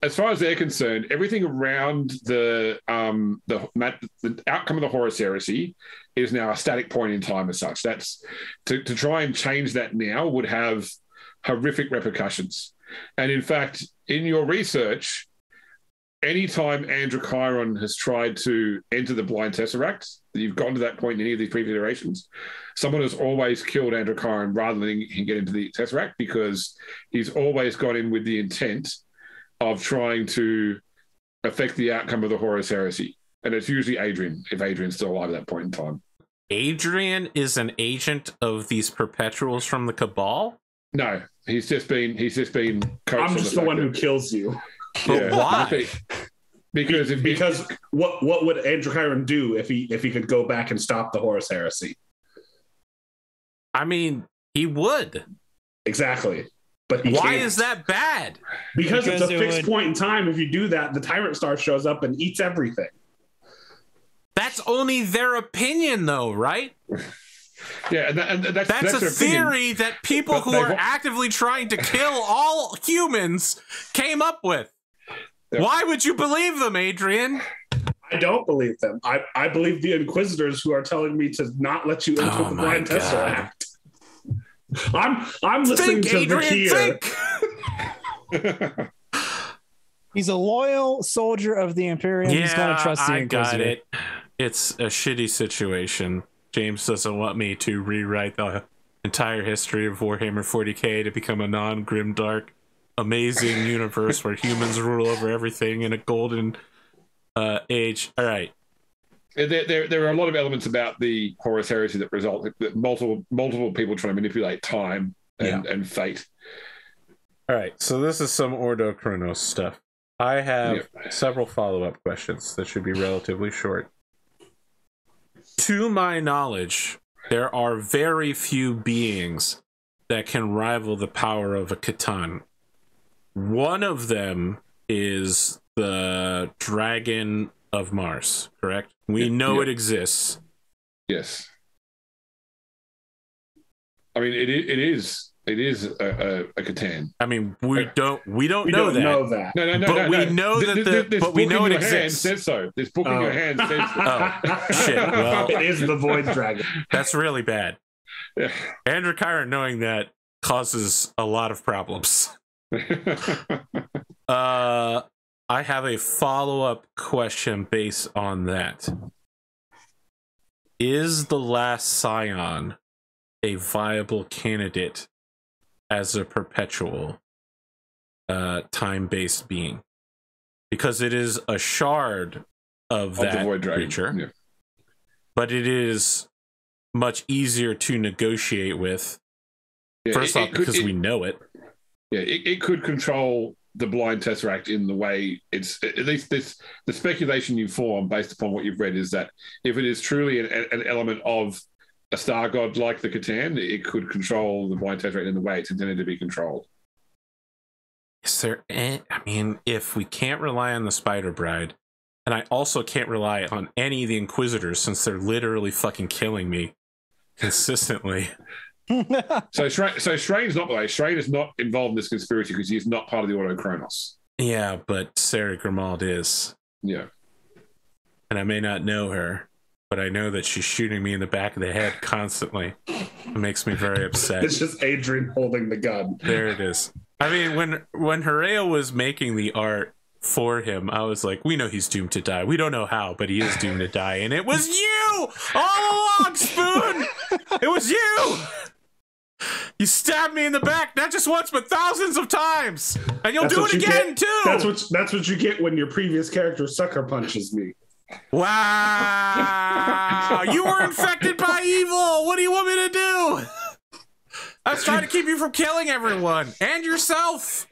as far as they're concerned, everything around the outcome of the Horus Heresy is now a static point in time as such. That's to try and change that now would have horrific repercussions. And in fact, in your research, anytime Androchiron has tried to enter the blind Tesseract, you've gotten to that point in any of these previous iterations, someone has always killed Androchiron rather than he get into the Tesseract, because he's always gone in with the intent of trying to affect the outcome of the Horus Heresy. And it's usually Adrian, if Adrian's still alive at that point in time. Adrian is an agent of these perpetuals from the Cabal? No, he's just been coached. I'm just the one who kills you. But why? Because what would Androchiron do if he could go back and stop the Horus Heresy? I mean, he would. Exactly. But why is that bad? Because it's a fixed point in time. If you do that, the Tyrant Star shows up and eats everything. That's only their opinion, though, right? Yeah, and that's a theory that people who are actively trying to kill all humans came up with. Yeah. Why would you believe them, Adrian? I don't believe them. I believe the Inquisitors who are telling me to not let you into the blind tesseract. I'm listening to Adrian, Vakir. He's a loyal soldier of the Imperium. He's going to trust the Inquisitor. I got it. It's a shitty situation. James doesn't want me to rewrite the entire history of Warhammer 40K to become a non-grimdark, amazing universe where humans rule over everything in a golden age. All right. There are a lot of elements about the Horus Heresy that result that multiple people trying to manipulate time and fate. All right, so this is some Ordo Chronos stuff. I have several follow-up questions that should be relatively short. To my knowledge, there are very few beings that can rival the power of a Catan. One of them is the Dragon of Mars, correct? We know it exists. Yes. I mean, it is a Catan. I mean, we don't know that. No. But we know that but we know it exists. Says so. This book in your hand says so. Oh shit! Well, it is the Void Dragon. That's really bad. Yeah. Androchiron knowing that causes a lot of problems. I have a follow-up question based on that. Is the Last Scion a viable candidate as a perpetual time-based being? Because it is a shard of that creature, but it is much easier to negotiate with. First off, because we know it. Yeah, it could control the blind tesseract in the way it's at least the speculation you form based upon what you've read is that if it is truly an element of a star god like the Catan, it could control the blind tesseract in the way it's intended to be controlled. Is there I mean, if we can't rely on the Spider Bride, and I also can't rely on any of the Inquisitors since they're literally fucking killing me consistently. So Shrain's not the way. Shrain is not involved in this conspiracy because he's not part of the Ordo Chronos. Yeah, but Sarah Grimald is. Yeah. And I may not know her, but I know that she's shooting me in the back of the head constantly. It makes me very upset. It's just Adrian holding the gun. There it is. I mean, when Hereo was making the art for him, I was like, we know he's doomed to die. We don't know how, but he is doomed to die. And it was you! All along, Spoon! It was you! You stabbed me in the back, not just once, but thousands of times, and you'll do it again too. That's what you get when your previous character sucker punches me. Wow, you were infected by evil. What do you want me to do? I was trying to keep you from killing everyone and yourself.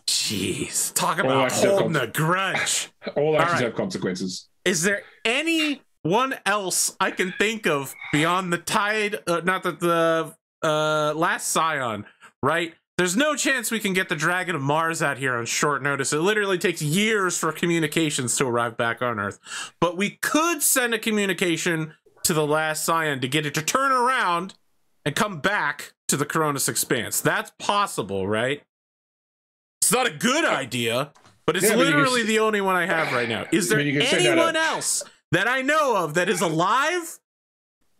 Jeez, talk about holding a grudge. All actions have consequences. Is there anyone else I can think of beyond the tide? Not that the Last Scion, right? There's no chance we can get the Dragon of Mars out here on short notice. It literally takes years for communications to arrive back on Earth. But we could send a communication to the Last Scion to get it to turn around and come back to the Koronus Expanse. That's possible, right? It's not a good idea, but it's literally the only one I have right now. Is there anyone else that I know of that is alive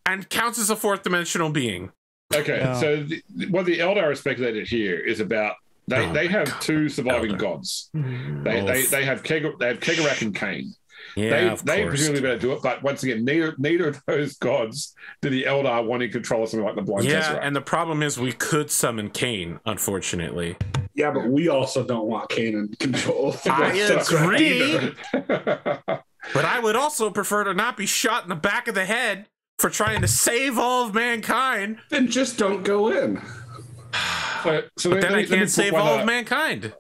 and counts as a fourth dimensional being? Okay, so what the Eldar are speculated here is about they have two surviving gods. They have Kegarak and Cain. Yeah, they presumably better do it, but once again, neither of those gods do the Eldar want to control something like the blind tesseract. Yeah, and the problem is we could summon Cain, unfortunately. Yeah, but we also don't want Cain in control. I agree. But I would also prefer to not be shot in the back of the head for trying to save all of mankind. Then just don't go in. But then I can't save all of mankind.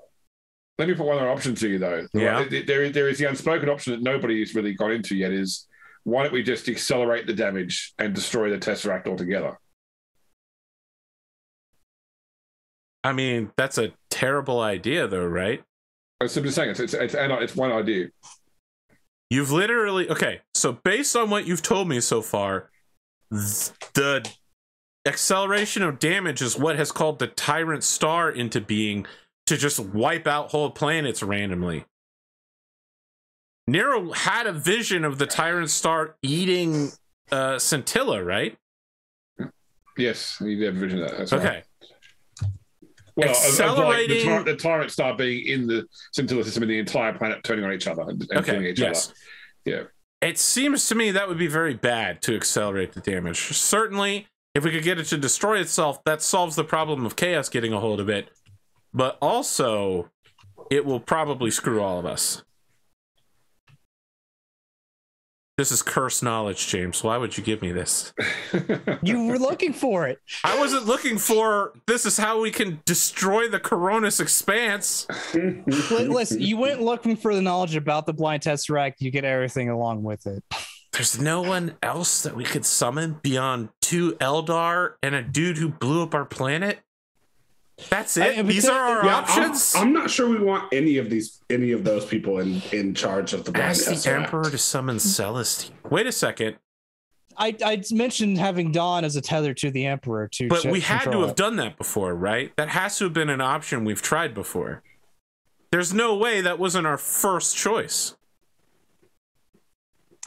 Let me put one other option to you, though. Yeah. There is the unspoken option that nobody's really got into yet is, why don't we just accelerate the damage and destroy the Tesseract altogether? I mean, that's a terrible idea, though, right? I'm just saying, it's one idea. You've literally... Okay, so based on what you've told me so far, the acceleration of damage is what has called the Tyrant Star into being to just wipe out whole planets randomly. Nero had a vision of the Tyrant Star eating Scintilla, right? Yes, he did have a vision of that. That's okay. Right. Well, accelerating of like the Tyrant Star being in the Scintilla system and the entire planet turning on each other and killing each other. Yeah. It seems to me that would be very bad to accelerate the damage. Certainly, if we could get it to destroy itself, that solves the problem of chaos getting a hold of it. But also, it will probably screw all of us. This is cursed knowledge, James. Why would you give me this? You were looking for it. I wasn't looking for this is how we can destroy the Koronus Expanse. Listen, you went looking for the knowledge about the blind tesseract. You get everything along with it. There's no one else that we could summon beyond 2 Eldar and a dude who blew up our planet? That's it? These are our options? I'm not sure we want any of those people in charge of the blind tesseract. Ask the Emperor to summon Celestine. Wait a second. I mentioned having Dawn as a tether to the Emperor to But we had to have done that before, right? That has to have been an option we've tried before. There's no way that wasn't our first choice.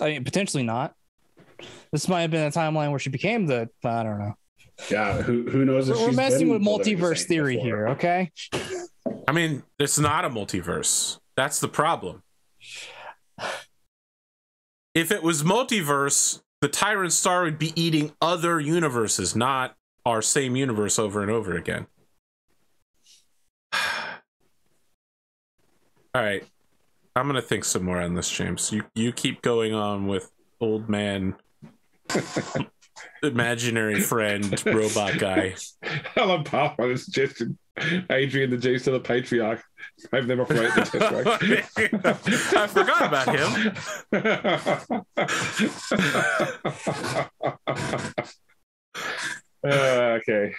I mean, potentially not. This might have been a timeline where she became the... I don't know. Yeah, who knows if we're messing with multiverse theory here, okay? I mean, it's not a multiverse. That's the problem. If it was multiverse, the Tyrant Star would be eating other universes, not our same universe over and over again. All right. I'm going to think some more on this, James. You keep going on with old man... imaginary friend robot guy. Alan Palmer suggested Adrian the G to the Patriarch. I've never played the test. I forgot about him. Okay.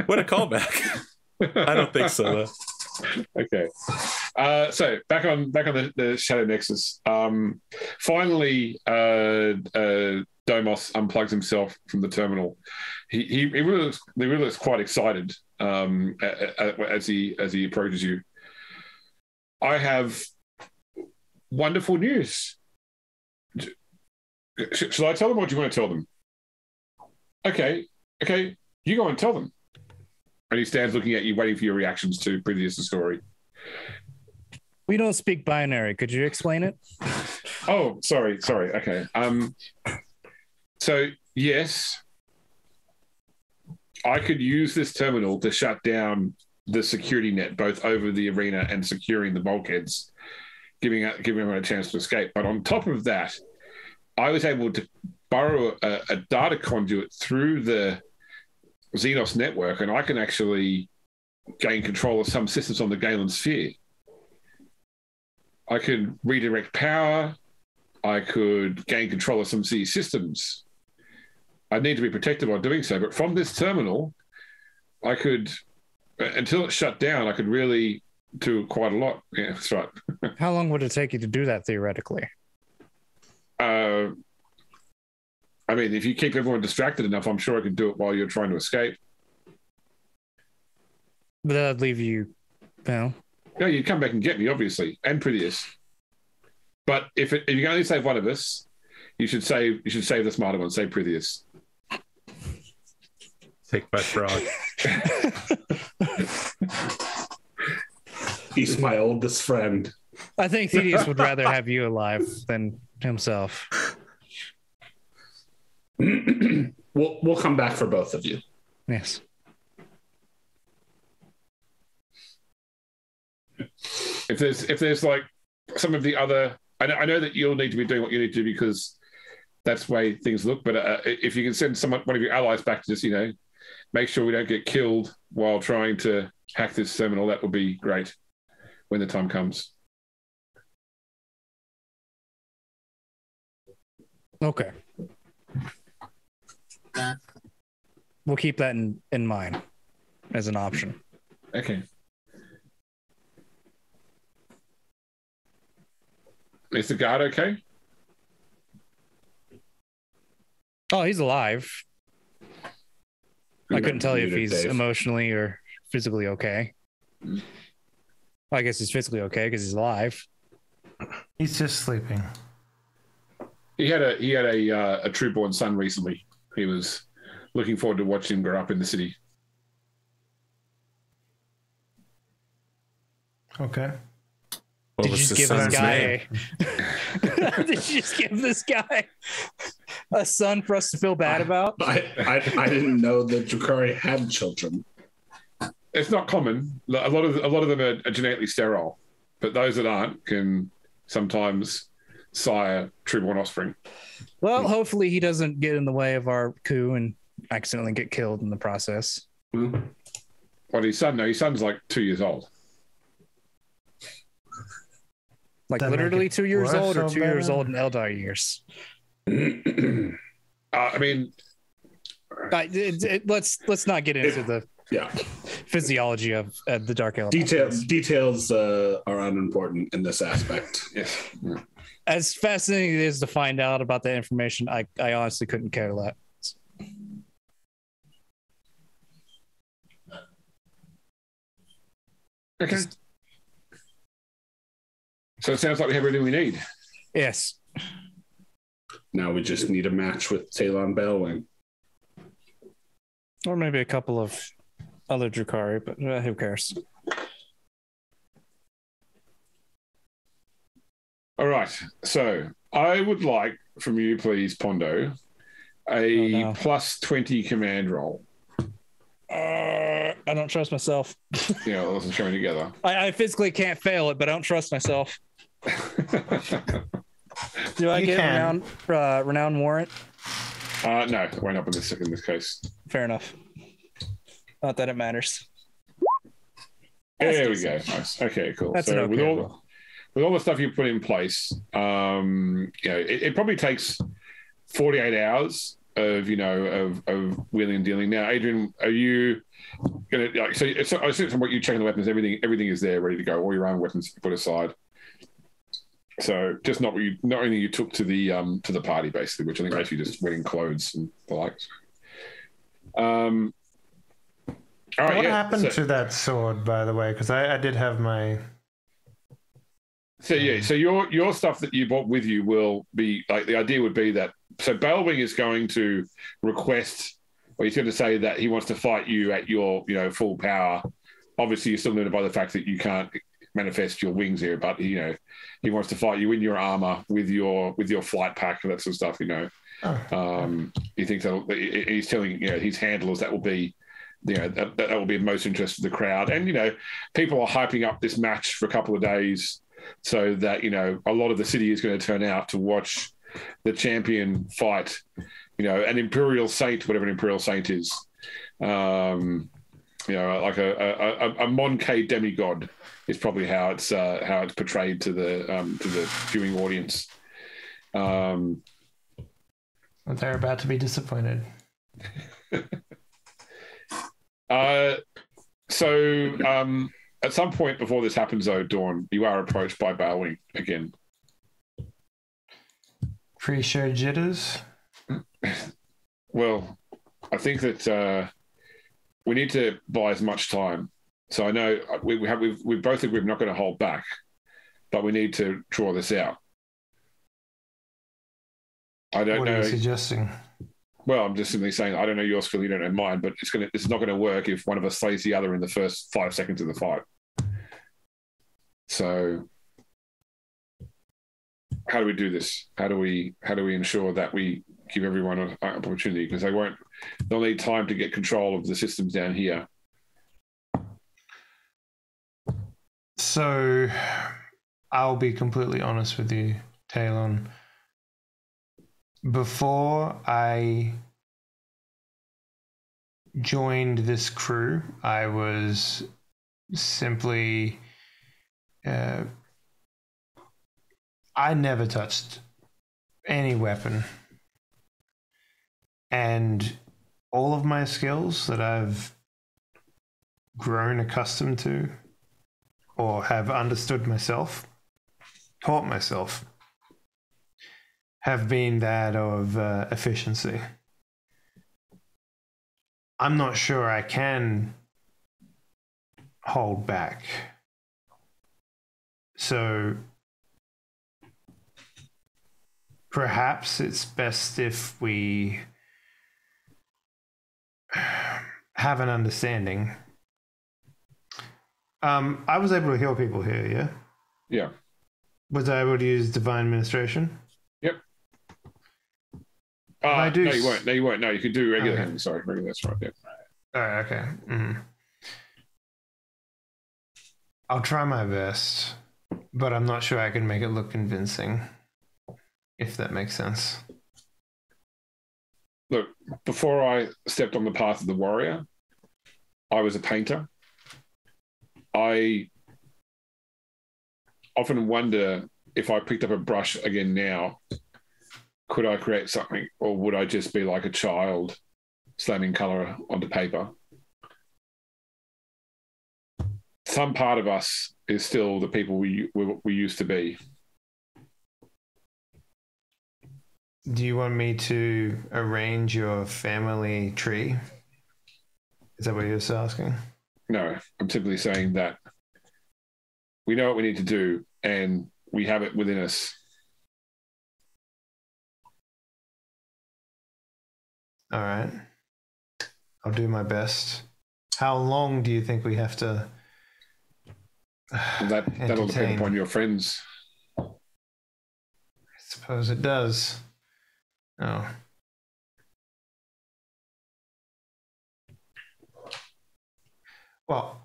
What a callback. I don't think so though. Okay. So back on the Shadow Nexus. Finally Domos unplugs himself from the terminal. He really looks quite excited as he approaches you. I have wonderful news. Shall I tell them, or do you want to tell them? Okay, you go and tell them. And he stands looking at you, waiting for your reactions to Prithious's story. We don't speak binary. Could you explain it? Oh, sorry. Okay. So, yes, I could use this terminal to shut down the security net, both over the arena and securing the bulkheads, giving everyone a chance to escape. But on top of that, I was able to borrow a data conduit through the Xenos network, and I can actually gain control of some systems on the Galen sphere. I could redirect power. I could gain control of some of these systems. I need to be protected while doing so, but from this terminal, I could, until it's shut down, I could really do quite a lot. Yeah, that's right. How long would it take you to do that theoretically? I mean, if you keep everyone distracted enough, I'm sure I could do it while you're trying to escape. But that'd leave you, Yeah, you'd come back and get me, obviously, and Priteus. But if you can only save one of us, you should save the smarter one. Save Priteus. Take my frog. He's my oldest friend. I think Thaddeus would rather have you alive than himself. We'll come back for both of you. Yes. If there's like some of the other, I know that you'll need to be doing what you need to do because that's the way things look. But if you can send one of your allies back to just make sure we don't get killed while trying to hack this terminal, that would be great when the time comes. Okay. We'll keep that in mind as an option. Okay. Is the guard okay? Oh, he's alive. I couldn't tell you if he's emotionally or physically okay. Well, I guess he's physically okay because he's alive. He's just sleeping. He had a true-born son recently. He was looking forward to watching him grow up in the city. Okay. What Did you was just his give this son's guy name? Did you just give this guy a son for us to feel bad about? I didn't know that Drakari had children. It's not common. A lot of them are genetically sterile, but those that aren't can sometimes sire true-born offspring. Well, hopefully he doesn't get in the way of our coup and accidentally get killed in the process. Mm-hmm. Well, his son, no, his son's like 2 years old. Like That literally make it 2 years worse old or or 2 years better? old in Eldar years. I mean, Let's not get into the Yeah, physiology of the Dark Element. details are unimportant in this aspect. yes. As fascinating it is to find out about that information, I honestly couldn't care less. Okay. So it sounds like we have everything we need. Yes. Now we just need a match with Talon Bellwing. Or maybe a couple of other Drakari, but who cares? All right. So I would like from you, please, Pondo, a plus 20 command roll. I don't trust myself. Yeah, it wasn't showing together. I physically can't fail it, but I don't trust myself. Do I get renowned warrant? No, it won't up in this case. Fair enough. Not that it matters. There we go. Nice. Okay, cool. That's so an okay with all the stuff you put in place, it probably takes 48 hours of wheeling and dealing. Now, Adrian, are you gonna so I assume from what you check on the weapons, everything is there ready to go. All your own weapons put aside. So just not anything you took to the party basically, which I think actually just wedding clothes and the like. All right, what happened to that sword, by the way? Because I did have my. So your stuff that you brought with you will be like the idea would be that Balewing is going to request, or he's going to say that he wants to fight you at your full power. Obviously, you're still limited by the fact that you can't manifest your wings here, but he wants to fight you in your armor with your flight pack and that sort of stuff. He thinks that he's telling his handlers that will be. That will be of most interest to the crowd. And, people are hyping up this match for a couple of days so that, a lot of the city is going to turn out to watch the champion fight, an Imperial Saint, whatever an Imperial Saint is. Like a Moncade demigod is probably how it's portrayed to the viewing audience. They're about to be disappointed. At some point before this happens, though, Dawn, you are approached by Balewing again. Pre-show jitters? Well, I think that we need to buy as much time. So I know we've both agreed we're not going to hold back, but we need to draw this out. I don't know. What are you suggesting? Well, I'm just simply saying I don't know your skill, you don't know mine, but it's not going to work if one of us slays the other in the first 5 seconds of the fight. So, how do we do this? How do we ensure that we give everyone an opportunity, because they'll need time to get control of the systems down here. So, I'll be completely honest with you, Talon. Before I joined this crew, I was simply... I never touched any weapon. And all of my skills that I've grown accustomed to or have understood myself, taught myself, have been that of efficiency. I'm not sure I can hold back. So perhaps it's best if we have an understanding. I was able to heal people here, yeah? Yeah. Was I able to use Divine Administration? Yep. I do no, you weren't. No, you weren't. No, you could do regular Okay. healing. Sorry, regular. That's right. Yeah. All right, okay. I'll try my best, but I'm not sure I can make it look convincing, if that makes sense. Look, before I stepped on the path of the warrior, I was a painter. I often wonder if I picked up a brush again now, could I create something, or would I just be like a child slamming color onto paper? Some part of us is still the people we used to be. Do you want me to arrange your family tree? Is that what you're asking? No, I'm simply saying that we know what we need to do and we have it within us. All right. I'll do my best. How long do you think we have to That'll depend upon your friends. I suppose it does. Oh. Well,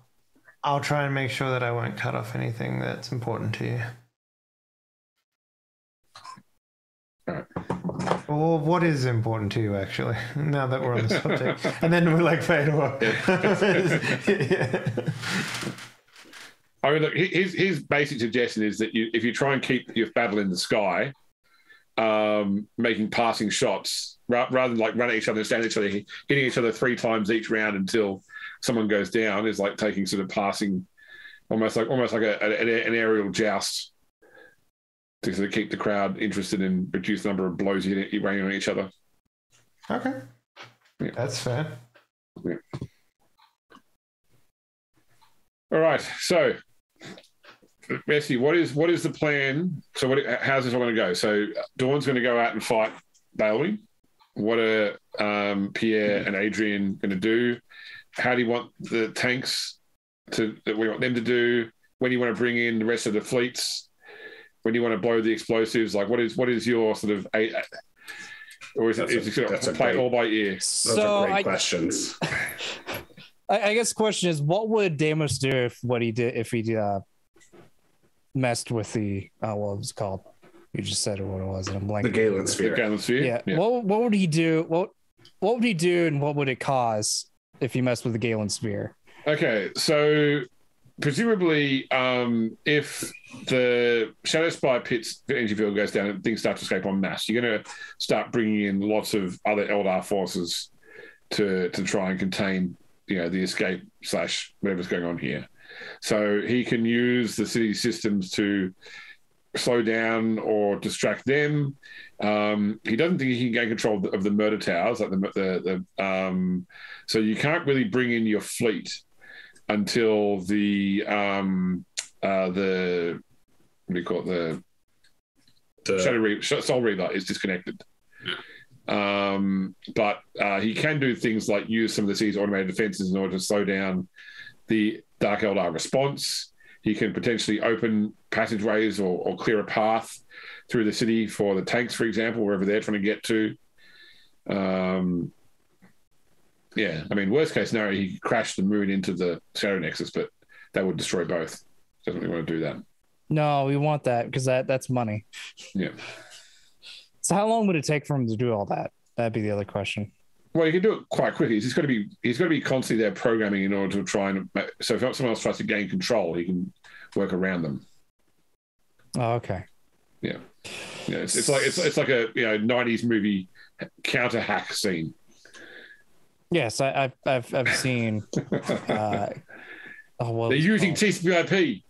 I'll try and make sure that I won't cut off anything that's important to you. All right. Well, what is important to you, actually? Now that we're on the subject, and then we're like fade away. Yeah. I mean, look, his basic suggestion is that if you try and keep your battle in the sky, making passing shots rather than like running at each other and standing at each other, hitting each other 3 times each round until someone goes down, is like taking sort of passing, almost like an aerial joust to sort of keep the crowd interested and reduce the number of blows you're running on each other. Okay, yeah. That's fair. Yeah. All right, so Messi, what is the plan? So how's this all going to go? So Dawn's going to go out and fight Bailey. What are Pierre and Adrian going to do? How do you want the tanks that we want them to do? When do you want to bring in the rest of the fleets? When do you want to blow the explosives? Like, what is your sort of or is it going to play all by ear? Those are great questions. I guess the question is, what would Deimos do if he messed with the what was it called? You just said what it was, and I'm blanking. The Galen Sphere. The Galen Sphere. Yeah. What would he do? What would he do, and what would it cause if he messed with the Galen Sphere? Okay, so presumably, if the Shadow Spy Pit's energy field goes down and things start to escape en masse, you're going to start bringing in lots of other Eldar forces to try and contain, the escape / whatever's going on here. So he can use the city systems to slow down or distract them. He doesn't think he can gain control of the murder towers, like so you can't really bring in your fleet until the what do you call it? The Soul Reaver is disconnected. But he can do things like use some of the city's automated defenses in order to slow down the Dark Eldar response. He can potentially open passageways or clear a path through the city for the tanks, for example, wherever they're trying to get to. Worst case scenario, he could crash the moon into the Shadow Nexus, but that would destroy both. Doesn't really want to do that. No, we want that because that's money. Yeah. So how long would it take for him to do all that? That'd be the other question. Well, he can do it quite quickly. He's got to be constantly there programming in order to try and. So if someone else tries to gain control, he can work around them. Oh, okay. Yeah, it's like a 90s movie counter hack scene. Yes, I've seen. They're using TCP/IP.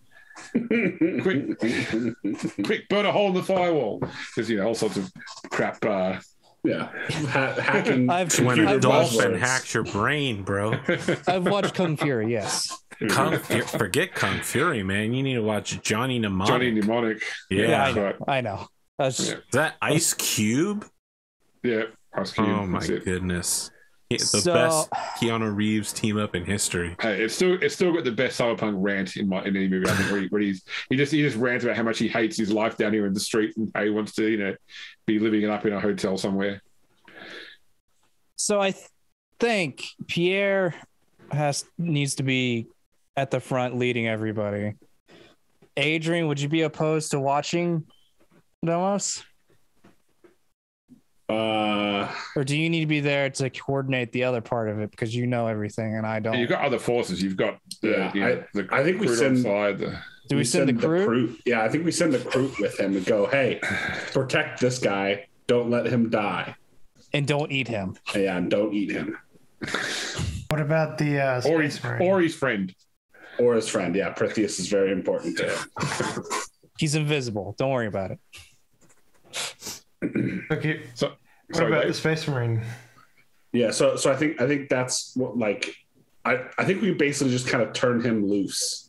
quick, burn a hole in the firewall. There's all sorts of crap. Hacking. When a dolphin hacks your brain, bro. I've watched Kung Fury. Yes. Forget Kung Fury, man. You need to watch Johnny Mnemonic. Johnny Mnemonic. Yeah, I know. Is that Ice Cube? Yeah, Ice Cube. Oh my goodness. The best Keanu Reeves team up in history. Hey, it's still got the best cyberpunk rant in any movie. I think where he just rants about how much he hates his life down here in the street and how he wants to be living it up in a hotel somewhere. So I think Pierre needs to be at the front leading everybody. Adrian, would you be opposed to watching Demos? Or do you need to be there to coordinate the other part of it because you know everything and I don't? You've got other forces. You've got the I think we send. Do we send the crew? Yeah, I think we send the crew with him and go, hey, protect this guy. Don't let him die. And don't eat him. Yeah, and don't eat him. What about the or his friend? Or his friend. Yeah, Protheus is very important to him. He's invisible. Don't worry about it. Okay. What about the Space Marine? Yeah, so I think that's what I think we basically just kind of turn him loose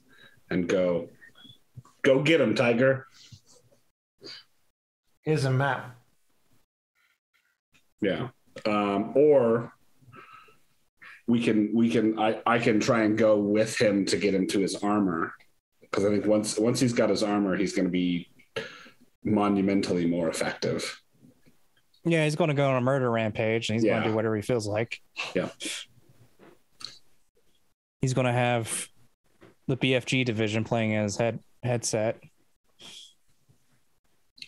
and go get him, Tiger. Here's a map. Yeah. Or we can I can try and go with him to get him to his armor. Because I think once he's got his armor, he's gonna be monumentally more effective. Yeah, he's going to go on a murder rampage and he's going to do whatever he feels like. Yeah. He's going to have the BFG division playing his headset.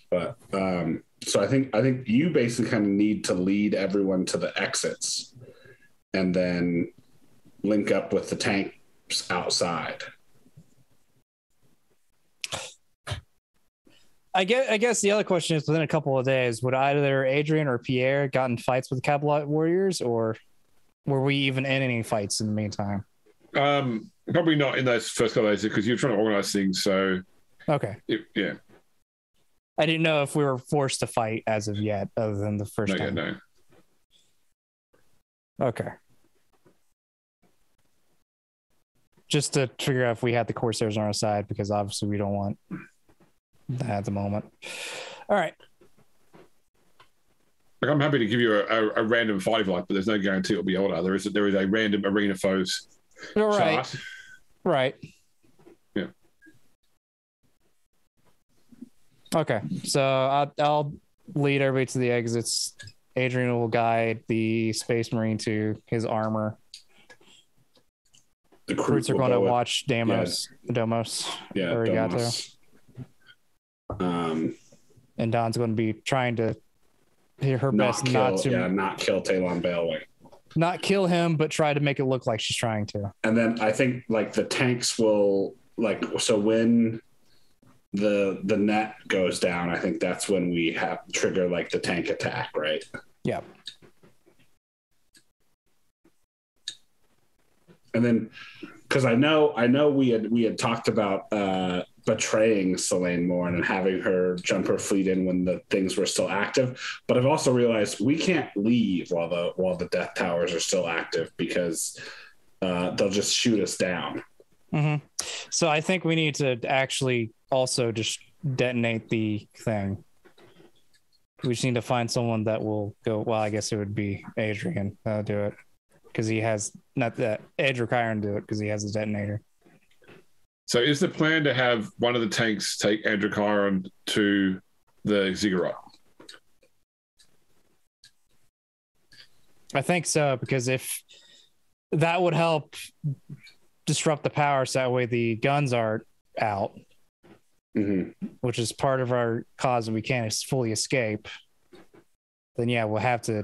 But so I think you basically kind of need to lead everyone to the exits and then link up with the tanks outside. I guess the other question is, within a couple of days, would either Adrian or Pierre gotten fights with Cabalot warriors, or were we even in any fights in the meantime? Probably not in those first couple of days because you're trying to organize things. So okay, yeah. I didn't know if we were forced to fight as of yet, other than the first time. No. Okay. Just to figure out if we had the Corsairs on our side, because obviously we don't want that at the moment. All right. Like, I'm happy to give you a random fight if you like, but there's no guarantee it'll be order. There is a random arena foes chart. Right. Yeah. Okay. So I'll lead everybody to the exits. Adrian will guide the Space Marine to his armor. The crews are going to watch Domos. Yeah, Arigato. And Don's going to be trying to do her best not kill Talon Bailway. Not kill him, but try to make it look like she's trying to. And then I think the tanks will so when the net goes down, I think that's when we have trigger the tank attack, right? Yeah. And then because I know we had talked about betraying Selene Morn and having her jump her fleet in when the things were still active, but I've also realized we can't leave while the Death Towers are still active because they'll just shoot us down. Mm-hmm. So I think we need to actually also just detonate the thing. We just need to find someone that will go. Well, I guess it would be Adrian that'll do it because he has not that Androchiron do it because he has his detonator. So is the plan to have one of the tanks take Androchiron to the ziggurat? I think so, because if that would help disrupt the power so that way the guns are out, which is part of our cause and we can't fully escape, then yeah, we'll have to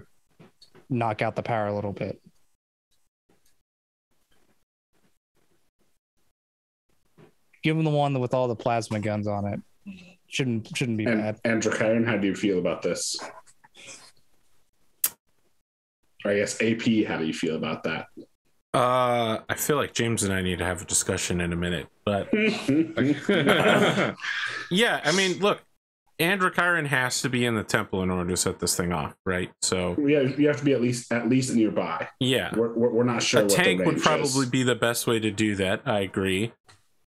knock out the power a little bit. Give him the one with all the plasma guns on it. Shouldn't be bad. Androchiron, how do you feel about this? Or I guess AP, how do you feel about that? I feel like James and I need to have a discussion in a minute, but yeah, I mean, look, Androchiron has to be in the temple in order to set this thing off, right? So yeah, you have to be at least nearby. Yeah, we're not sure. A tank would probably be the best way to do that. I agree.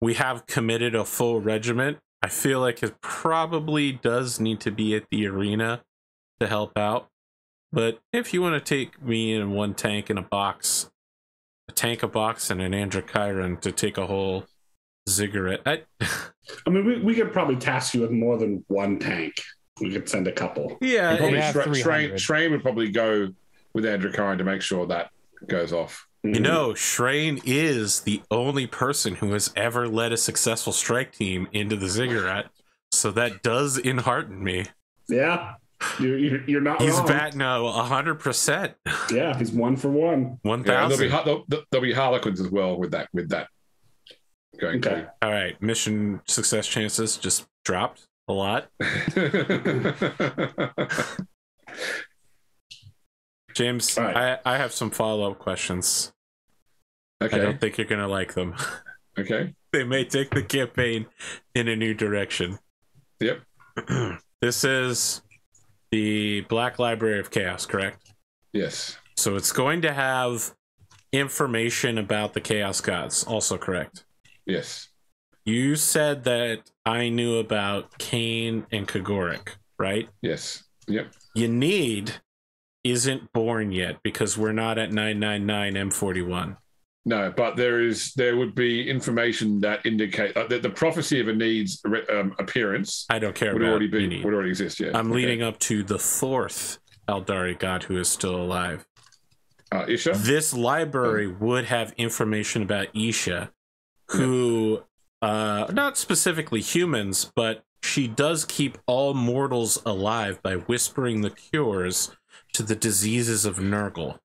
We have committed a full regiment. I feel like it probably does need to be at the arena to help out. But if you want to take me in one tank in a box, a tank, a box, and an Androchiron to take a whole ziggurat. I mean, we could probably task you with more than one tank. We could send a couple. Yeah, probably Shrain would probably go with Androchiron to make sure that goes off. You know, Shrain is the only person who has ever led a successful strike team into the ziggurat, so that does enhearten me. Yeah, you're not he's wrong. batting 100%. Yeah, he's 1 for 1. 1,000. There'll be Harlequins as well with that going through. All right, mission success chances just dropped a lot. James, right. I have some follow-up questions. Okay. I don't think you're going to like them. Okay. They may take the campaign in a new direction. Yep. This is the Black Library of Chaos, correct? Yes. So it's going to have information about the Chaos Gods, also correct? Yes. You said that I knew about Kane and Kagoric, right? Yes. Yep. You need isn't born yet because we're not at 999 M41. No, but there would be information that indicate that the prophecy of a need's appearance. I don't care would about would already exist. Yeah, I'm leading up to the 4th Eldari god who is still alive. Isha. This library would have information about Isha, who not specifically humans, but she does keep all mortals alive by whispering the cures to the diseases of Nurgle.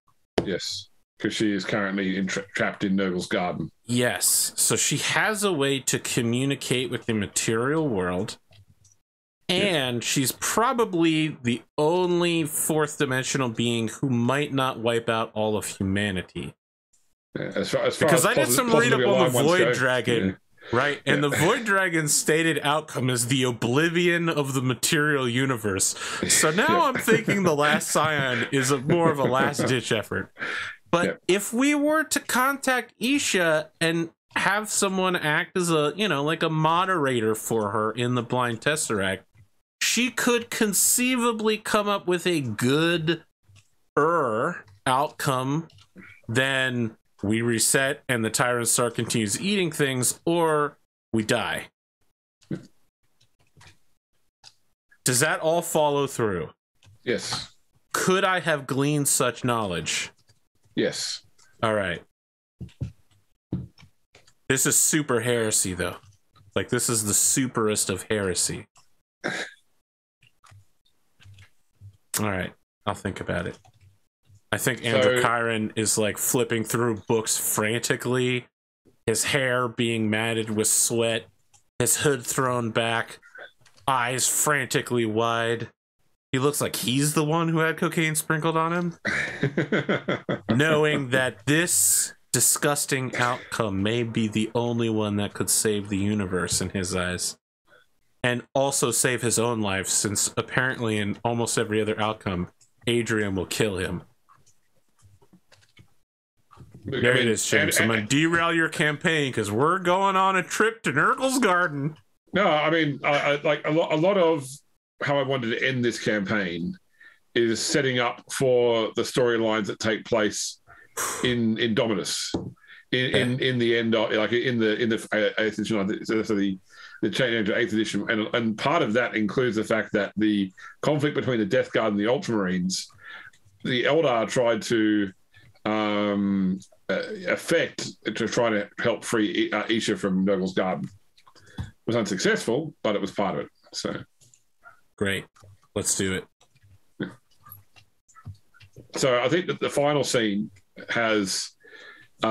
Yes. Because she is currently trapped in Nurgle's garden. Yes. So she has a way to communicate with the material world. And she's probably the only 4th dimensional being who might not wipe out all of humanity. Yeah, as far because as I did some read up on the Void Dragon. Yeah. Right, and the Void Dragon's stated outcome is the oblivion of the material universe. So now I'm thinking the Last Scion is more of a last-ditch effort. But if we were to contact Isha and have someone act as a, like a moderator for her in the Blind Tesseract, she could conceivably come up with a good outcome than we reset and the Tyrant Star continues eating things, or we die. Does that all follow through? Yes. Could I have gleaned such knowledge? Yes. All right. This is super heresy, though. Like, this is the superest of heresy. All right. I'll think about it. I think Androchiron is like flipping through books frantically, his hair being matted with sweat, his hood thrown back, eyes frantically wide. He looks like he's the one who had cocaine sprinkled on him. Knowing that this disgusting outcome may be the only one that could save the universe in his eyes. And also save his own life, since apparently in almost every other outcome, Adrian will kill him. There it is, James. I'm going to derail your campaign because we're going on a trip to Nurgle's garden. No, I mean, I like a lot of how I wanted to end this campaign is setting up for the storylines that take place in Dominus. In the end, like in the 8th edition, so the change to 8th edition, and part of that includes the fact that the conflict between the Death Guard and the Ultramarines, the Eldar tried to effect to try to help free Isha from Nurgle's garden. It was unsuccessful, but it was part of it. So great, let's do it. So I think that the final scene has, it's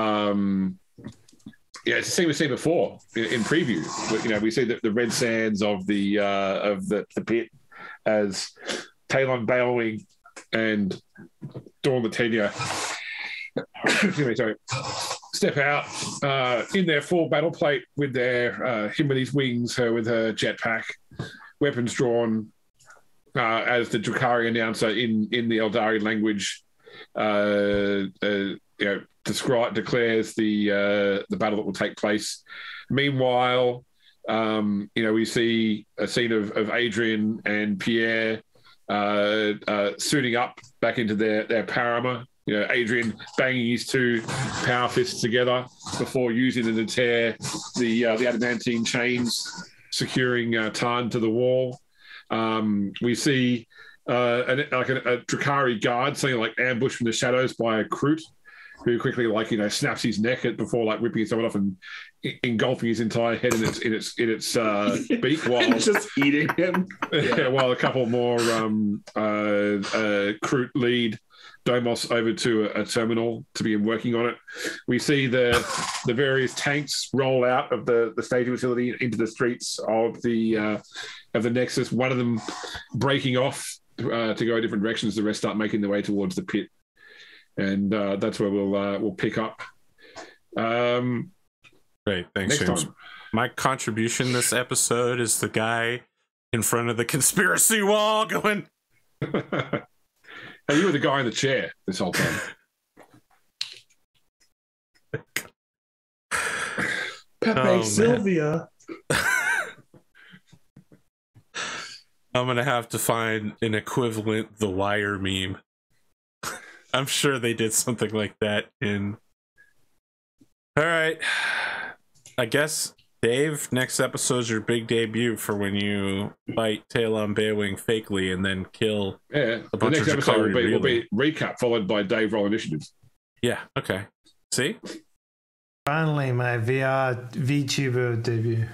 a scene we've seen before in preview. We see the red sands of the pit as Talon Balewing and Dawn Leteinia step out in their full battle plate with their him with his wings, her with her jetpack, weapons drawn, as the Drakari announcer in the Eldari language declares the battle that will take place. Meanwhile, We see a scene of Adrian and Pierre suiting up back into their power armor. Adrian banging his two power fists together before using them to tear the adamantine chains securing Tarn to the wall. We see a Drakari guard, something like ambushed from the shadows by a Kroot, who quickly snaps his neck before ripping someone off and engulfing his entire head in its beak while just eating him. While a couple more Kroot lead Domos over to a terminal to begin working on it. We see the various tanks roll out of the staging facility into the streets of the Nexus. One of them breaking off to go in different directions. The rest start making their way towards the pit, and that's where we'll pick up. Great, thanks, James. Time. My contribution this episode is the guy in front of the conspiracy wall going. Hey, you were the guy in the chair this whole time. Pepe Sylvia. I'm going to have to find an equivalent The Wire meme. I'm sure they did something like that in... All right. I guess, Dave, next episode's your big debut for when you fight Talon Beowing fakely and then kill a bunch the next of episode will be recap followed by Dave roll initiatives. Yeah, okay. See? Finally, my VR VTuber debut.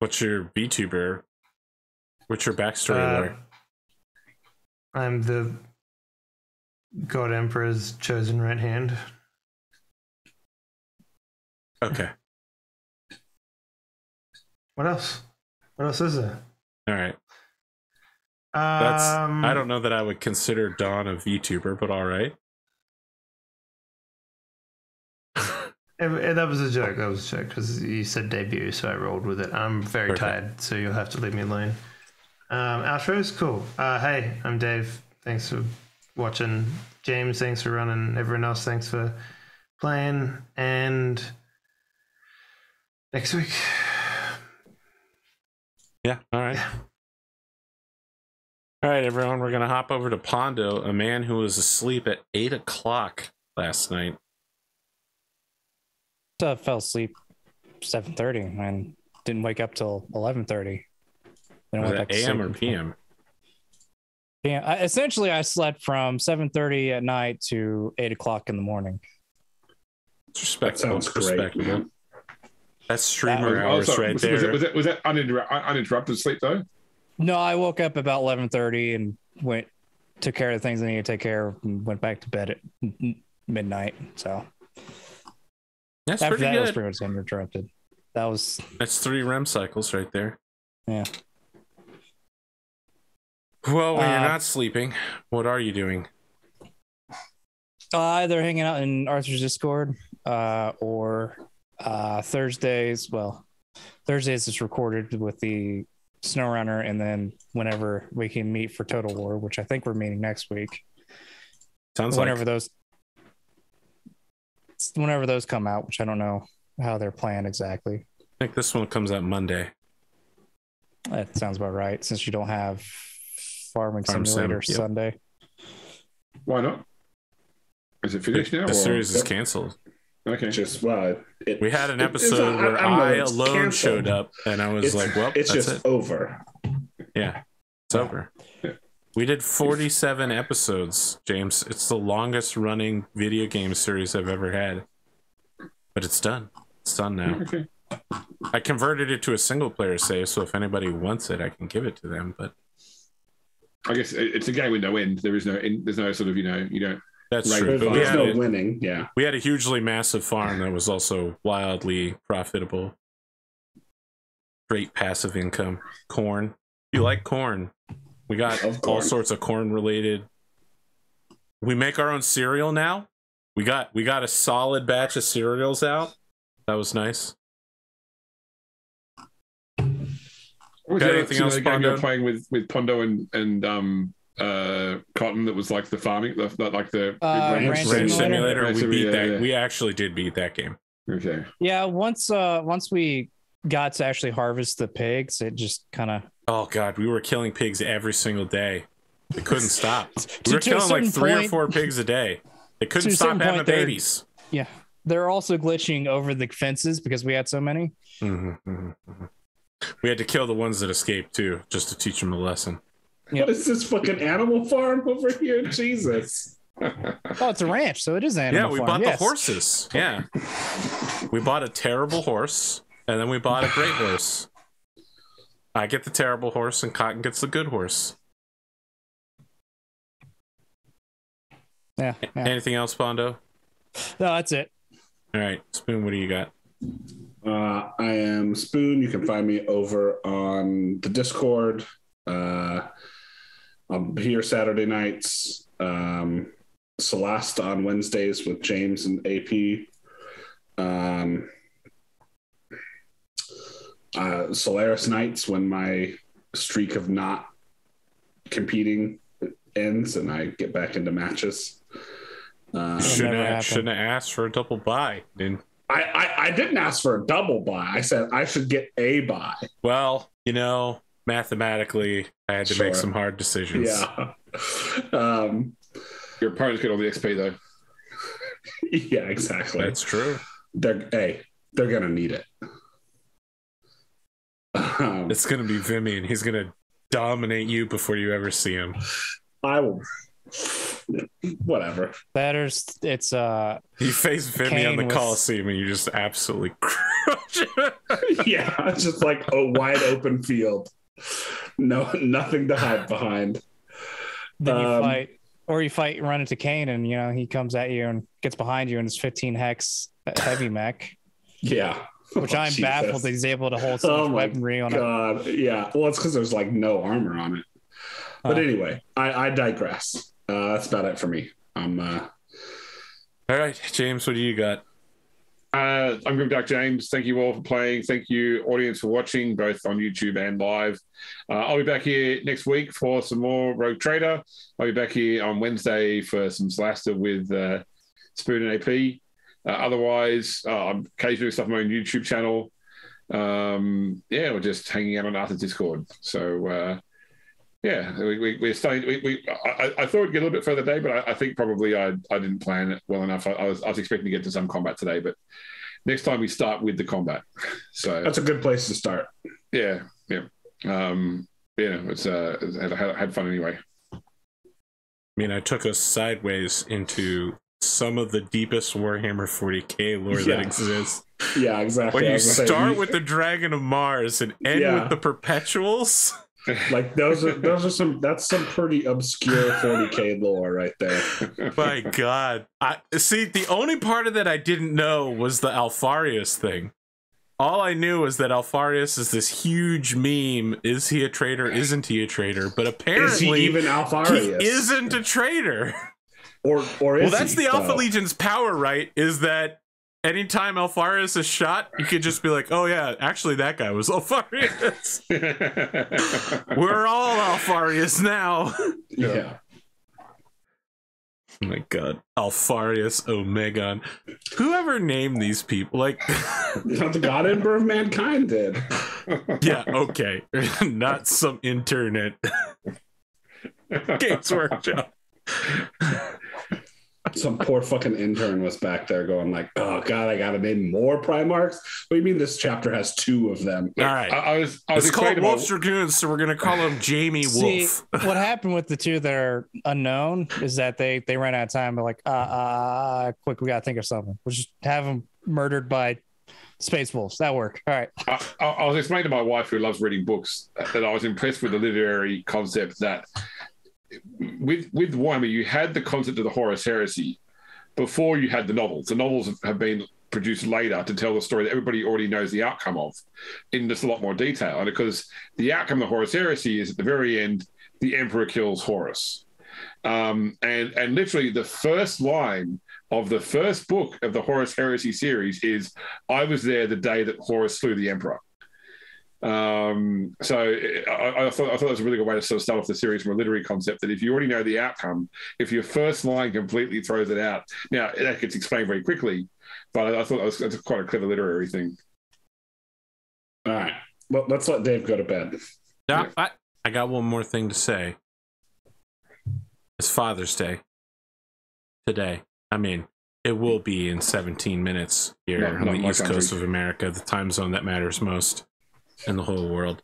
What's your VTuber? What's your backstory, Larry? I'm the God Emperor's chosen right hand. Okay. What else? What else is there? All right. I don't know that I would consider Dawn a VTuber, but all right. That was a joke. That was a joke because you said debut, so I rolled with it. I'm very tired, so you'll have to leave me alone. Outro's cool. Hey, I'm Dave. Thanks for watching. James, thanks for running. Everyone else, thanks for playing. And next week. Yeah, all right. All right, everyone, we're going to hop over to Pondo, a man who was asleep at 8 o'clock last night. Fell asleep 7:30 and didn't wake up till 11:30. Was it AM or PM? Yeah, essentially, I slept from 7:30 at night to 8 o'clock in the morning. It's respectable. That sounds great, man. That's streamer hours right there. Was that uninterrupted sleep though? No, I woke up about 11:30 and took care of the things I needed to take care of, and went back to bed at midnight. So that's after pretty that, good. It was pretty much uninterrupted. That's 3 REM cycles right there. Yeah. Well, when you're not sleeping, what are you doing? Either hanging out in Arthur's Discord or Thursdays. Well, Thursdays is recorded with the SnowRunner, and then whenever we can meet for Total War, which I think we're meeting next week. Whenever those come out, which I don't know how they're planned exactly. I think this one comes out Monday. That sounds about right, since you don't have Farming Simulator Sunday. Why not? Is it finished now? The series is canceled. Okay. We had an episode where I alone showed up, and I was like, well, it's just over. Yeah, it's over. Yeah. We did 47 episodes, James. It's the longest running video game series I've ever had. But it's done. It's done now. Okay. I converted it to a single player save, so if anybody wants it, I can give it to them. But I guess it's a game with no end. There's no sort of, you don't. That's true. But there's no winning. Yeah. We had a hugely massive farm that was also wildly profitable. Great passive income. Corn. If you like corn, we got all sorts of corn related. We make our own cereal now. We got a solid batch of cereals out. That was nice. Was got there anything else, game you were playing with Pondo and Cotton that was like the farming, like the Ranch Ranch Simulator? Simulator? We beat that. Yeah. We actually did beat that game. Okay. Yeah, once we got to actually harvest the pigs, it just kind of. Oh god, we were killing pigs every single day. We couldn't stop. We were killing like 3 or 4 pigs a day. They couldn't stop having babies. Yeah, they're also glitching over the fences because we had so many. We had to kill the ones that escaped too, just to teach them a lesson. What is this fucking animal farm over here? Jesus. Oh, it's a ranch, so it is an animal farm. Yeah, we bought the horses. Yeah. We bought a terrible horse, and then we bought a great horse. I get the terrible horse, and Cotton gets the good horse. Yeah. Anything else, Bondo? No, that's it. All right. Spoon, what do you got? I am Spoon. You can find me over on the Discord. I'm here Saturday nights. Celeste on Wednesdays with James and AP. Solaris nights when my streak of not competing ends and I get back into matches. Shouldn't have asked for a double buy. I didn't ask for a double buy. I said I should get a buy. Well, mathematically, I had to make some hard decisions. Yeah. Your opponent's get all the XP though. Yeah, exactly. That's true. They're gonna need it. It's gonna be Vimy, and he's gonna dominate you before you ever see him. I will. Whatever. It's you face Vimy on the Coliseum, and you just absolutely crush it. Yeah, it's just like a wide open field. No, nothing to hide behind. Then you run into Kane, and he comes at you and gets behind you in his 15 hex heavy mech. Yeah. Which I'm baffled that he's able to hold so much weaponry on it. Yeah. Well, it's because there's like no armor on it. But anyway, I digress. That's about it for me. All right, James, what do you got? I'm Grimdark James. Thank you all for playing. Thank you, audience, for watching, both on YouTube and live. I'll be back here next week for some more Rogue Trader. I'll be back here on Wednesday for some Slaster with Spoon and AP. Otherwise, I'm occasionally doing stuff on my own YouTube channel. We're just hanging out on Arthur's Discord. So, we're starting. I thought we'd get a little bit further today, but I think probably I didn't plan it well enough. I was expecting to get to some combat today, but next time we start with the combat. So that's a good place to start. Yeah. It's had fun anyway. I mean, I took us sideways into some of the deepest Warhammer 40K lore that exists. Yeah, exactly. When you start with the Dragon of Mars and end with the Perpetuals. Like that's some pretty obscure 40K lore right there. My God. See, the only part of that I didn't know was the Alfarius thing. All I knew was that Alfarius is this huge meme. Is he a traitor? Isn't he a traitor? But apparently is he even Alfarius? He isn't a traitor. Or is well, that's the Alpha Legion's power, right? Is that anytime Alfarius is shot, you could just be like, oh yeah, actually that guy was Alfarius. We're all Alfarius now. Yeah. Oh my God. Alfarius Omegon. Whoever named these people, like the God Emperor of Mankind did. Yeah, okay. Not some internet Games Workshop. Some poor fucking intern was back there going like, oh God, I gotta name more Primarchs. What do you mean this chapter has 2 of them? All right. I was it's called Wolf's Dragoons, so we're gonna call him Jamie Wolf. What happened with the 2 that are unknown is that they ran out of time. They're like, quick, we gotta think of something. We'll just have them murdered by Space Wolves. That work. All right. I was explaining to my wife, who loves reading books, that I was impressed with the literary concept that with Warhammer, you had the concept of the Horus Heresy before you had the novels. The novels have been produced later to tell the story that everybody already knows the outcome of in just a lot more detail. And because the outcome of the Horus Heresy is at the very end, the Emperor kills Horus. And literally the first line of the first book of the Horus Heresy series is, I was there the day that Horus slew the Emperor. So I thought that was a really good way to sort of start off the series from a literary concept that if you already know the outcome, if your first line completely throws it out, now that gets explained very quickly, but I thought that's quite a clever literary thing. All right, well, let's let Dave go to bed. No, I got one more thing to say. It's Father's Day today. I mean, it will be in 17 minutes here on the East Coast of America, the time zone that matters most in the whole world.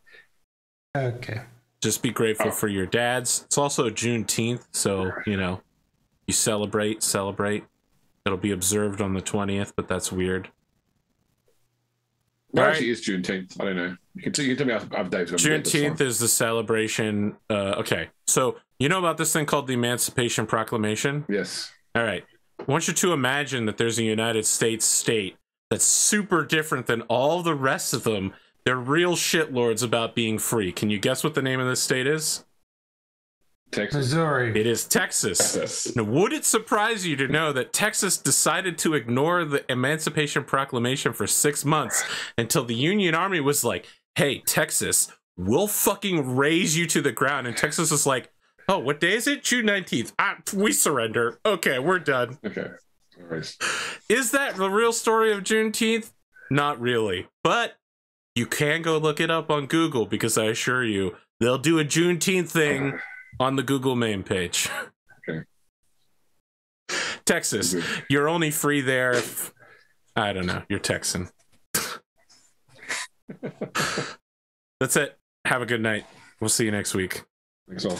Okay. Just be grateful for your dads. It's also Juneteenth, so, you know, you celebrate. It'll be observed on the 20th, but that's weird. Well, actually, it's Juneteenth. I don't know. You can tell me after Dave's going to Juneteenth is the celebration. Okay, so you know about this thing called the Emancipation Proclamation? Yes. All right. I want you to imagine that there's a United States state that's super different than all the rest of them. They're real shitlords about being free. Can you guess what the name of this state is? Texas. Missouri. It is Texas. Now, would it surprise you to know that Texas decided to ignore the Emancipation Proclamation for 6 months until the Union Army was like, hey, Texas, we'll fucking raise you to the ground. And Texas was like, oh, what day is it? June 19th. We surrender. Okay, we're done. Okay. All right. Is that the real story of Juneteenth? Not really. But you can go look it up on Google because I assure you, they'll do a Juneteenth thing on the Google main page. Okay. Texas, you're only free there if, I don't know, you're Texan. That's it. Have a good night. We'll see you next week. Thanks all.